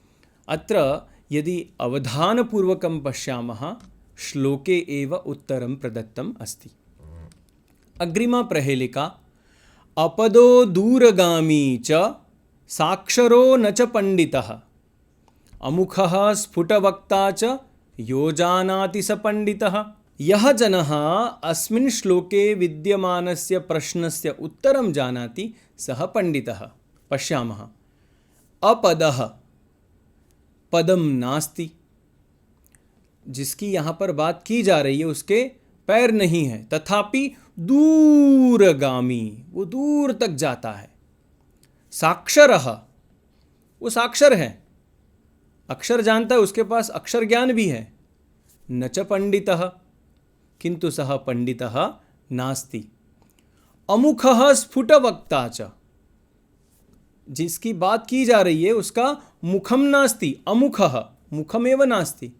अत्र यदि अवधानपूर्वकं पश्यामः श्लोके एव उत्तरं प्रदत्तम् अस्ति। अग्रिमा प्रहेलिका। अपदो दूरगामी च साक्षरो न च पंडितः अमुखः स्फुटवक्ता च यो जानाति स पंडितः। यः जनः अस्मिन् श्लोके विद्यमानस्य प्रश्नस्य उत्तरं जानाति सः पंडितः। पश्यामः। अपदः, पदम नास्ति, जिसकी यहाँ पर बात की जा रही है उसके पैर नहीं है, तथापि दूरगामी, वो दूर तक जाता है। साक्षरः, वो साक्षर है, अक्षर जानता है, उसके पास अक्षर ज्ञान भी है। न च पंडितः, किंतु सः पंडितः नास्ति। अमुखः स्फुटवक्ता च, जिसकी बात की जा रही है उसका मुखम नास्ति, अमुखः, मुखमेव नास्ति,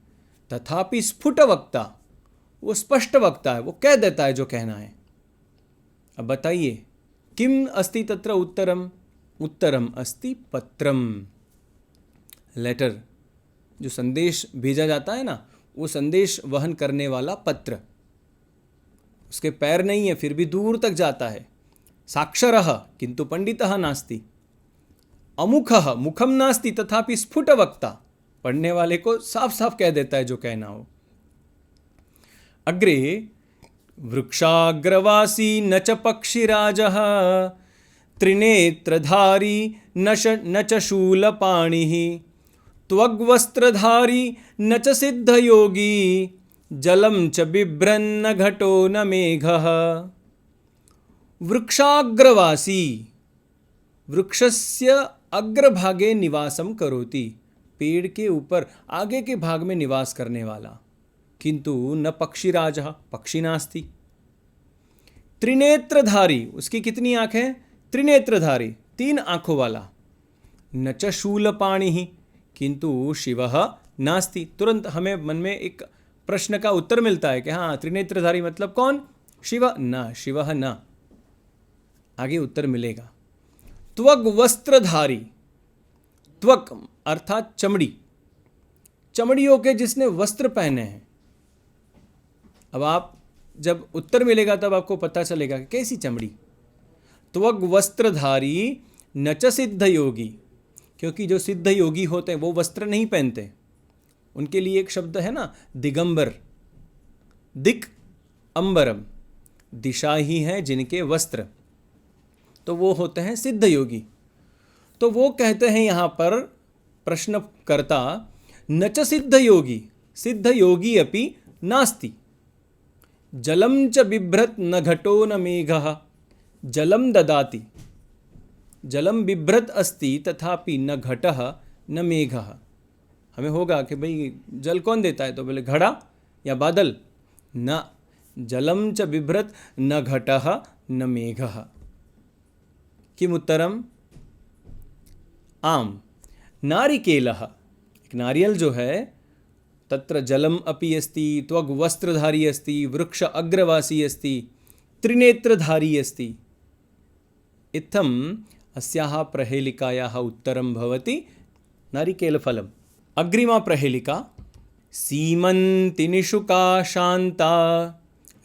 तथापि स्फुटवक्ता, वो स्पष्ट वक्ता है, वो कह देता है जो कहना है। अब बताइए किम अस्ति तत्र उत्तरम? उत्तरम अस्ति पत्रम, लेटर, जो संदेश भेजा जाता है ना, वो संदेश वहन करने वाला पत्र। उसके पैर नहीं है फिर भी दूर तक जाता है। साक्षरः किंतु पंडितः नास्ति। अमुखः, मुखम नास्ति तथापि स्फुटवक्ता, पढ़ने वाले को साफ साफ कह देता है जो कहना हो। अग्रे वृक्षाग्रवासी न च पक्षिराजः त्रिनेत्रधारी न च शूलपाणिः त्वग्वस्त्रधारी न च सिद्धयोगी जलं च बिभ्रन्न घटो न मेघः। वृक्षाग्रवासी वृक्षस्य अग्रभागे निवासं करोति, पेड़ के ऊपर आगे के भाग में निवास करने वाला। किंतु न पक्षीराजः, पक्षी नास्ति। त्रिनेत्रधारी, उसकी कितनी आंखें? त्रिनेत्रधारी, 3 आंखों वाला। न च शूलपाणिः, किंतु शिवः नास्ति। तुरंत हमें मन में एक प्रश्न का उत्तर मिलता है कि हाँ, त्रिनेत्रधारी मतलब कौन? शिव न, शिवः न। आगे उत्तर मिलेगा। त्वग वस्त्रधारी, त्वक अर्थात चमड़ी, चमड़ियों के जिसने वस्त्र पहने हैं। अब आप जब उत्तर मिलेगा तब आपको पता चलेगा कि कैसी चमड़ी। त्वग वस्त्रधारी न च सिद्ध योगी, क्योंकि जो सिद्ध योगी होते हैं वो वस्त्र नहीं पहनते। उनके लिए एक शब्द है ना, दिगंबर, दिक अंबरम, दिशा ही है जिनके वस्त्र, तो वो होते हैं सिद्ध योगी। तो वो कहते हैं यहाँ पर प्रश्नकर्ता, न च सिद्ध योगी, सिद्ध योगी अपि नास्ति। जलं च बिभ्रत न घटो न मेघः। जलं ददाति, जलम बिभ्रत अस्ति तथापि न घटः न मेघः। हमें होगा कि भाई जल कौन देता है, तो बोले घड़ा या बादल। न, जलम च बिभ्रत न घटः न मेघः। किम उत्तरम? आम, नारिकेलः, एक नारियल जो है, तत्र जलम अपि अस्ति, त्वग वस्त्रधारी अस्ति, वृक्ष अग्रवासी अस्ति, त्रिनेत्रधारी अस्ति। इत्थम अस्याः प्रहेलिकायाः उत्तरं भवति नारिकेलफलम्। अग्रिमा प्रहेलिका, सीमन्तिनिषु का शान्ता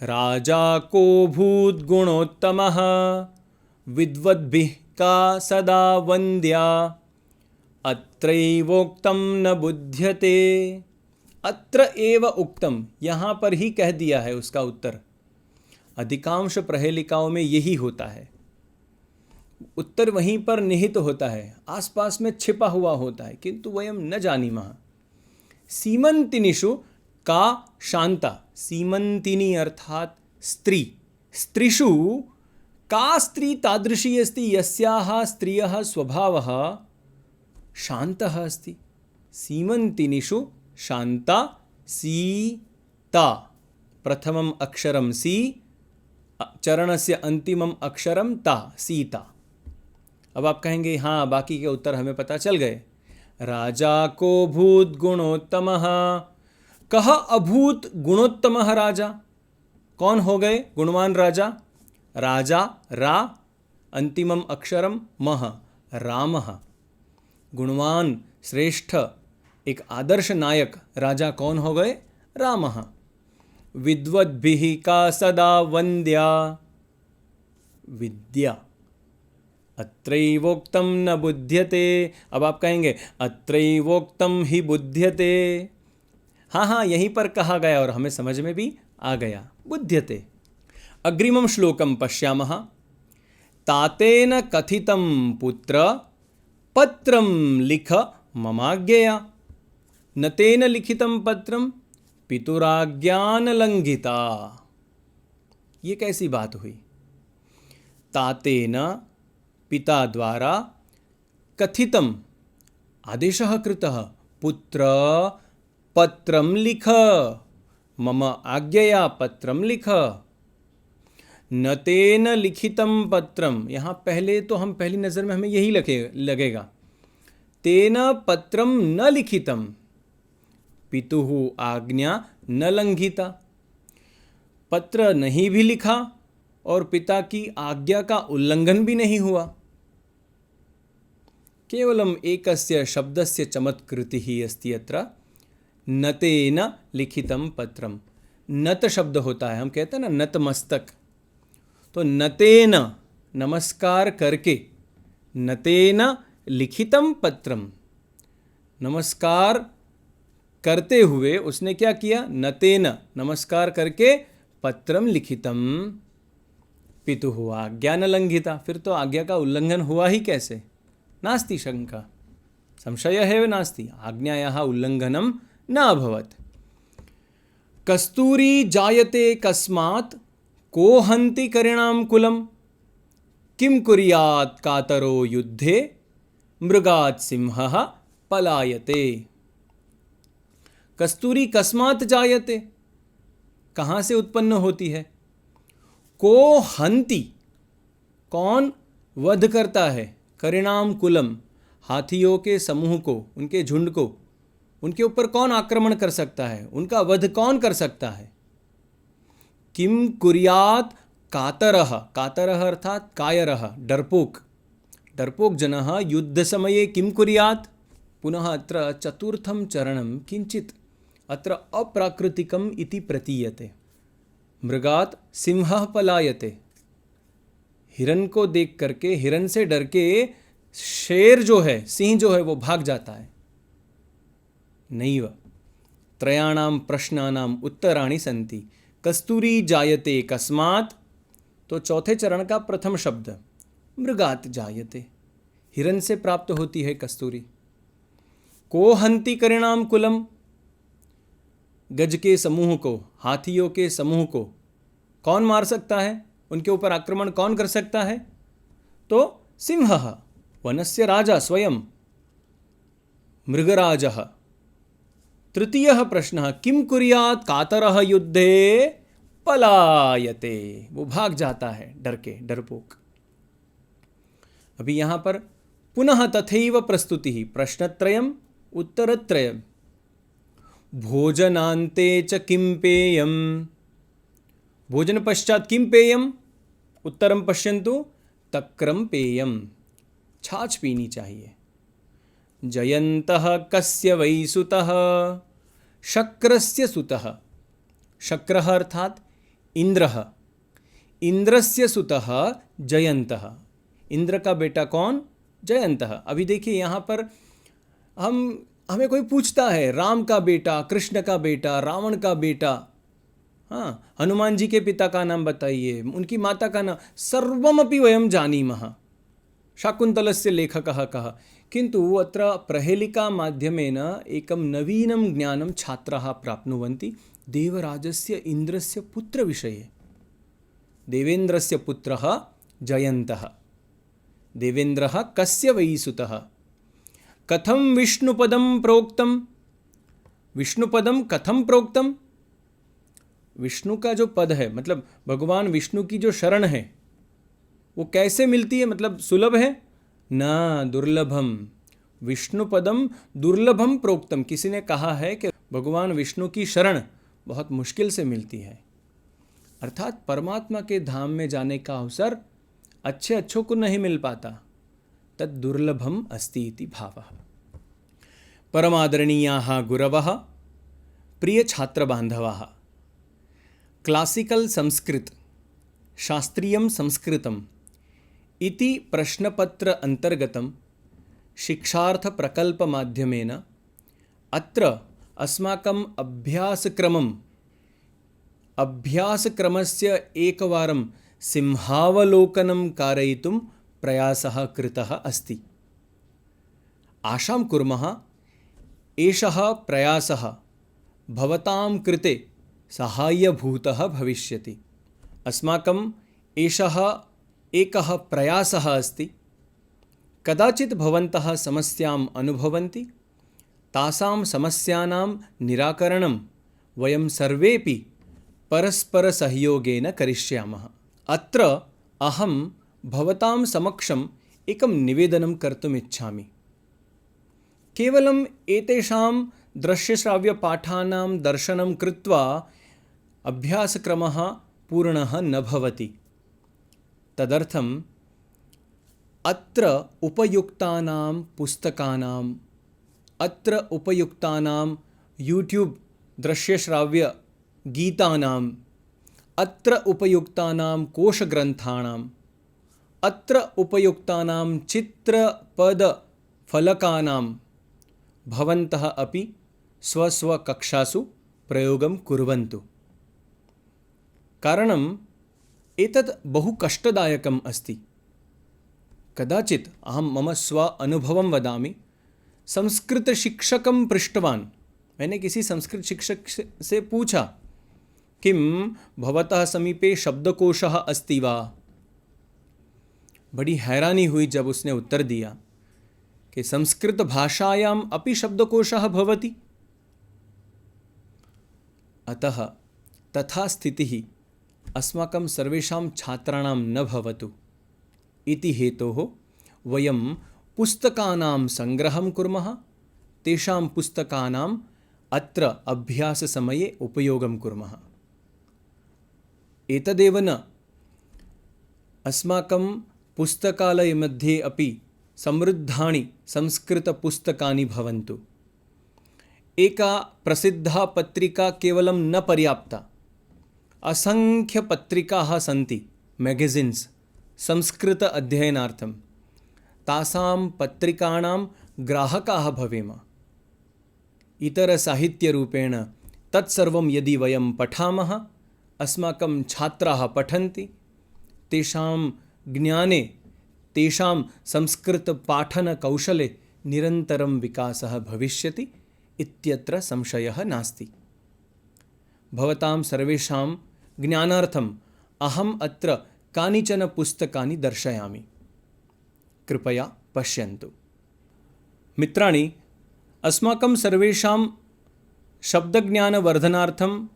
राजा को भूत् गुणोत्तमः विद्वद्भिः का सदा वन्द्या अत्रैवोक्तं न बुध्यते। अत्र एव उक्तम, यहाँ पर ही कह दिया है उसका उत्तर। अधिकांश प्रहेलिकाओं में यही होता है, उत्तर वहीं पर निहित होता है, आसपास में छिपा हुआ होता है, किंतु वयम न जानीमः। सीमंतिनिषु का शांता, सीमंतिनी अर्थात स्त्री, स्त्रीषु का स्त्री तादृशी अस्ति यस्याः स्त्रियः स्वभावः शान्तः अस्ति। सीमंतिनिषु शांता, सीता, प्रथमम अक्षरम सी, चरणस्य अंतिमम अक्षरम ता, सीता। अब आप कहेंगे हाँ, बाकी के उत्तर हमें पता चल गए। राजा को भूत गुणोत्तमः, कह अभूत गुणोत्तमः राजा, कौन हो गए गुणवान राजा? राजा रा, अंतिमम अक्षरम मह, रामः। गुणवान श्रेष्ठ एक आदर्श नायक राजा कौन हो गए? रामः। विद्वद्भिः का सदा वन्द्या, विद्या। अत्रैवोक्तं न बुध्यते। अब आप कहेंगे अत्रैवोक्तं ही बुध्यते। हाँ हाँ, यहीं पर कहा गया और हमें समझ में भी आ गया, बुध्यते। अग्रिमं श्लोकं पश्यामः। तातेन कथितं पुत्र पत्रं लिख ममाज्ञया, न तेन लिखितं पत्रं पितुराज्ञान लंघिता। ये कैसी बात हुई? तातेन, पिता द्वारा, कथितम, आदेशः कृतः, पुत्र पत्रं लिख, मम आज्ञया पत्रं लिख। न तेन लिखितं पत्रम, यहाँ पहले तो हम पहली नज़र में हमें यही लगेगा। तेन पत्रम न लिखितम, पितुः आज्ञा न लंघिता। पत्र नहीं भी लिखा और पिता की आज्ञा का उल्लंघन भी नहीं हुआ। केवलम एकस्य शब्दस्य चमत्कृतिः अस्ति अत्र, न तेन लिखितं पत्रम। नत शब्द होता है, हम कहते हैं ना नतमस्तक, तो नतेन नमस्कार करके, नतेन लिखितं पत्रम, नमस्कार करते हुए उसने क्या किया? नतेन नमस्कार करके, पत्रम लिखितम, पितुः आज्ञा न लंघिता। फिर तो आज्ञा का उल्लंघन हुआ ही कैसे? नास्ति शंका, संशयः एव नास्ति, आज्ञायाः उल्लंघनं न अभवत्। कस्तूरी जायते कस्मात् को हन्ति करिणां कुलं किं कुर्यात् कातरो युद्धे मृगात् सिंहः पलायते। कस्तूरी कस्मात् जायते, कहाँ से उत्पन्न होती है। को हन्ति, कौन वध करता है। करिणाम कुलम, हाथियों के समूह को, उनके झुंड को, उनके ऊपर कौन आक्रमण कर सकता है, उनका वध कौन कर सकता है। किम कुर्यात् कातरः, कातरः अर्थात कायरः, डरपोक, डरपोक जनः युद्ध समये किम कुर्यात्। पुनः अत्र चतुर्थं चरणं किंचित अत्र अप्राकृतिकम् इति प्रतीयते। मृगात् सिंहः पलायते, हिरन को देख करके, हिरन से डर के शेर जो है, सिंह जो है वो भाग जाता है। नैव त्रयाणाम प्रश्नानाम उत्तराणि सन्ति। कस्तूरी जायते कस्मात्, तो चौथे चरण का प्रथम शब्द मृगात् जायते, हिरन से प्राप्त होती है कस्तूरी। को हन्ति करिणाम कुलम, गज के समूह को, हाथियों के समूह को कौन मार सकता है, उनके ऊपर आक्रमण कौन कर सकता है। तो सिंहः, वनस्य राजा स्वयं मृगराजः। तृतीयः प्रश्नः किं कुर्यात् कातरः युद्धे पलायते, वो भाग जाता है डर के, डरपोक। अभी यहां पर पुनः तथैव प्रस्तुति, प्रश्नत्रयम् उत्तरत्रयम्। भोजनान्ते च किं पेयम्, भोजन पश्चात किं पेयम्, उत्तरम पश्यन्तु तक्रम पेयम्, छाछ पीनी चाहिए। जयन्तः कस्य वै सुतः, शक्रस्य सुतः, शक्रः अर्थात इंद्रः, इंद्रस्य सुतः जयन्तः, इंद्र का बेटा कौन, जयन्तः। अभी देखिए यहाँ पर हमें कोई पूछता है राम का बेटा, कृष्ण का बेटा, रावण का बेटा, हाँ, हनुमान जी के पिता का नाम बताइए, उनकी माता का नाम, सर्वमपि वयं जानीमः, शाकुन्तलस्य लेखकः कः। किन्तु अत्र प्रहेलिका माध्यमेन एकं नवीनं ज्ञानं छात्राः प्राप्नुवन्ति देवराजस्य इन्द्रस्य पुत्रविषये। देवेन्द्रस्य पुत्रः जयन्तः। देवेन्द्रः कस्य वै सुतः, कथं विष्णुपदं प्रोक्तम, विष्णुपदम कथम प्रोक्तम, विष्णु का जो पद है, मतलब भगवान विष्णु की जो शरण है वो कैसे मिलती है, मतलब सुलभ है न दुर्लभम। विष्णुपदम दुर्लभम प्रोक्तम, किसी ने कहा है कि भगवान विष्णु की शरण बहुत मुश्किल से मिलती है, अर्थात परमात्मा के धाम में जाने का अवसर अच्छे अच्छों को नहीं मिल पाता, तद दुर्लभम अस्ति इति भावः। परमादरणीयाः गुरवः, प्रिय छात्र बांधवाः, क्लासिकल संस्कृत शास्त्रीयं संस्कृतम् इति प्रश्नपत्र अंतर्गतं शिक्षार्थ प्रकल्प माध्यमेन अत्र अस्माकं अभ्यासक्रमस्य एकवारं सिंहावलोकनं कारयितुं प्रयासः कृतः अस्ति। आशां कुर्मः एषः प्रयासः भवतां कृते सहाय्यभूतः भविष्यति। अस्माकम् एषः एकः प्रयासः अस्ति। कदाचित् भवन्तः समस्याम् अनुभवन्ति, तासां समस्यानां निराकरणं वयं सर्वेपि परस्परसहयोगेन करिष्यामः। अत्र अहं भवतां समक्षम् एकं निवेदनं कर्तुम् इच्छामि। केवलम् एतेषां दृश्यश्राव्यपाठानां दर्शनं कृत्वा अभ्यासक्रमः पूर्णः न भवति। तदर्थम् अत्र उपयुक्तानां पुस्तकानाम्, अत्र उपयुक्तानां यूट्यूब् दृश्यश्राव्यगीतानाम्, अत्र उपयुक्तानां कोशग्रन्थानाम्, अत्र उपयुक्तानां चित्रपदफलकानां भवन्तः अपि स्वस्वकक्षासु प्रयोगं कुर्वन्तु। कारणम् एतत् बहु कष्टदायकम् अस्ति। कदाचित् अहं मम स्व अनुभवं वदामि। संस्कृत शिक्षकं पृष्टवान्, मैंने किसी संस्कृत शिक्षक से पूछा किम भवतः समीपे शब्दकोशः अस्ति वा? बड़ी हैरानी हुई जब उसने उत्तर दिया कि संस्कृत भाषायाम् अपि शब्दकोशः भवति। अतः तथा स्थितिः अस्माकं सर्वेषां छात्राणां न भवतु इति हेतोः वयं पुस्तकानां सङ्ग्रहं कुर्मः, तेषां पुस्तकानाम् अत्र अभ्याससमये उपयोगं कुर्मः। एतदेव न, अस्माकं पुस्तकालयमध्ये अपि समृद्धानि संस्कृतपुस्तकानि भवन्तु। एका प्रसिद्धा पत्रिका केवलं न पर्याप्ता, असङ्ख्यपत्रिकाः सन्ति, मैगज़िन्स् संस्कृत अध्ययनार्थं। तासां पत्रिकाणां ग्राहकाः भवेम। इतरसाहित्यरूपेण तत्सर्वं यदि वयं पठामः, अस्माकं छात्राः पठन्ति, तेषां ज्ञाने, तेषां संस्कृतपाठनकौशले निरन्तरं विकासः भविष्यति इत्यत्र संशयः नास्ति। भवतां सर्वेषां ज्ञानार्थम् अहम् अत्र कानिचन पुस्तकानि दर्शयामि, कृपया पश्यन्तु। मित्राणि, अस्माकं सर्वेषां शब्दज्ञानवर्धनार्थं,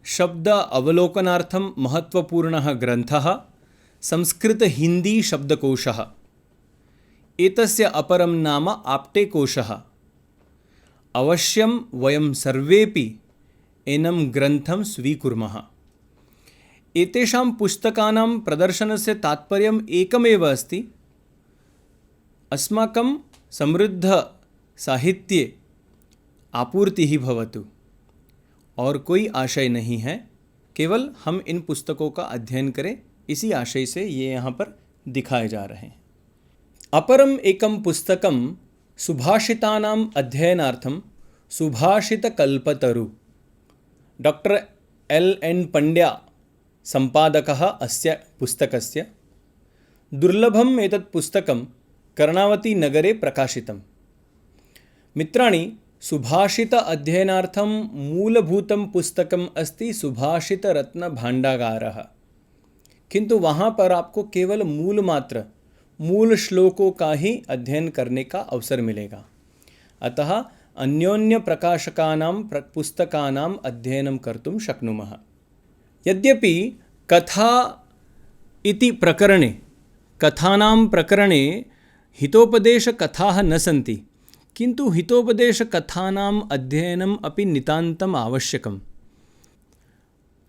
शब्द अवलोकनार्थं महत्त्वपूर्णः ग्रन्थः संस्कृत-हिन्दी-शब्दकोशः। एतस्य अपरं नाम आप्टेकोशः। अवश्यं वयं सर्वेपि एनं ग्रन्थं स्वीकुर्मः। एतेषां पुस्तकानां प्रदर्शनस्य तात्पर्यम् एकमेव अस्ति, अस्माकं समृद्धसाहित्ये आपूर्तिः भवतु, और कोई आशय नहीं है। केवल हम इन पुस्तकों का अध्ययन करें, इसी आशय से ये यहाँ पर दिखाए जा रहे हैं। अपरम एकं पुस्तकं सुभाषितानाम् अध्ययनार्थं सुभाषितकल्पतरु। Doctor L.N. पण्ड्या सम्पादकः अस्य पुस्तकस्य। दुर्लभम् एतत् पुस्तकं कर्णावतीनगरे प्रकाशितम्। मित्राणि, सुभाषित अध्ययनार्थं मूलभूतं पुस्तकम् अस्ति सुभाषितरत्नभाण्डागारः। किंतु वहाँ पर आपको केवल मूल श्लोकों का ही अध्ययन करने का अवसर मिलेगा। अतः अन्योन्य प्रकाशकानां पुस्तकानाम् अध्ययनं कर्तुं शक्नुमः। यद्यपि कथा इति प्रकरणे, कथानां प्रकरणे हितोपदेशकथाः न सन्ति, किन्तु हितोपदेशकथानाम् अध्ययनम् अपि नितान्तम् आवश्यकम्।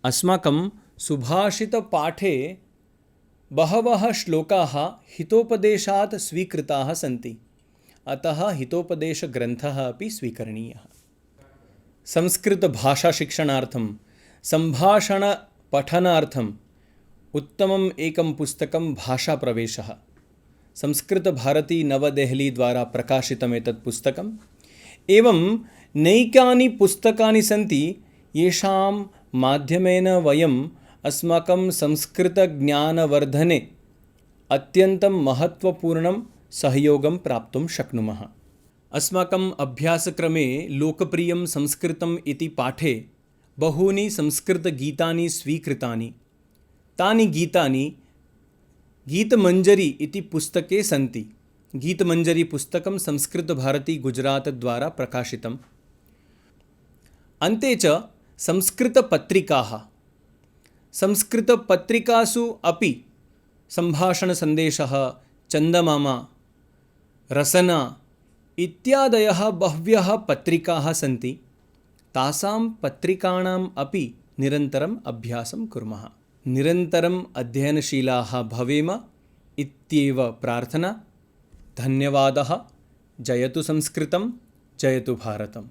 अस्माकं सुभाषितपाठे बहवः श्लोकाः हितोपदेशात् स्वीकृताः सन्ति, अतः हितोपदेशग्रन्थः अपि स्वीकरणीयः। संस्कृतभाषाशिक्षणार्थं, सम्भाषणपठनार्थम् उत्तमम् एकं पुस्तकं भाषाप्रवेशः। संस्कृतभारती नवदेहली द्वारा प्रकाशितम् एतत् पुस्तकम्। एवं नैकानि पुस्तकानि सन्ति येषां माध्यमेन वयम् अस्माकं संस्कृतज्ञानवर्धने अत्यन्तं महत्त्वपूर्णं सहयोगं प्राप्तुं शक्नुमः। अस्माकम् अभ्यासक्रमे लोकप्रियं संस्कृतम् इति पाठे बहूनि संस्कृतगीतानि स्वीकृतानि। तानि गीतानि गीतमञ्जरी इति पुस्तके सन्ति। गीतमञ्जरी पुस्तकं संस्कृतभारती गुजरात द्वारा प्रकाशितम्। अन्ते च संस्कृतपत्रिकाः। संस्कृतपत्रिकासु अपि सम्भाषणसन्देशः, चन्दमामा, रसना इत्यादयः बह्व्यः पत्रिकाः सन्ति। तासां पत्रिकाणाम् अपि निरन्तरम् अभ्यासं कुर्मः। निरन्तरम् अध्ययनशीलाः भवेम इत्येव प्रार्थना। धन्यवादः। जयतु संस्कृतं, जयतु भारतम्।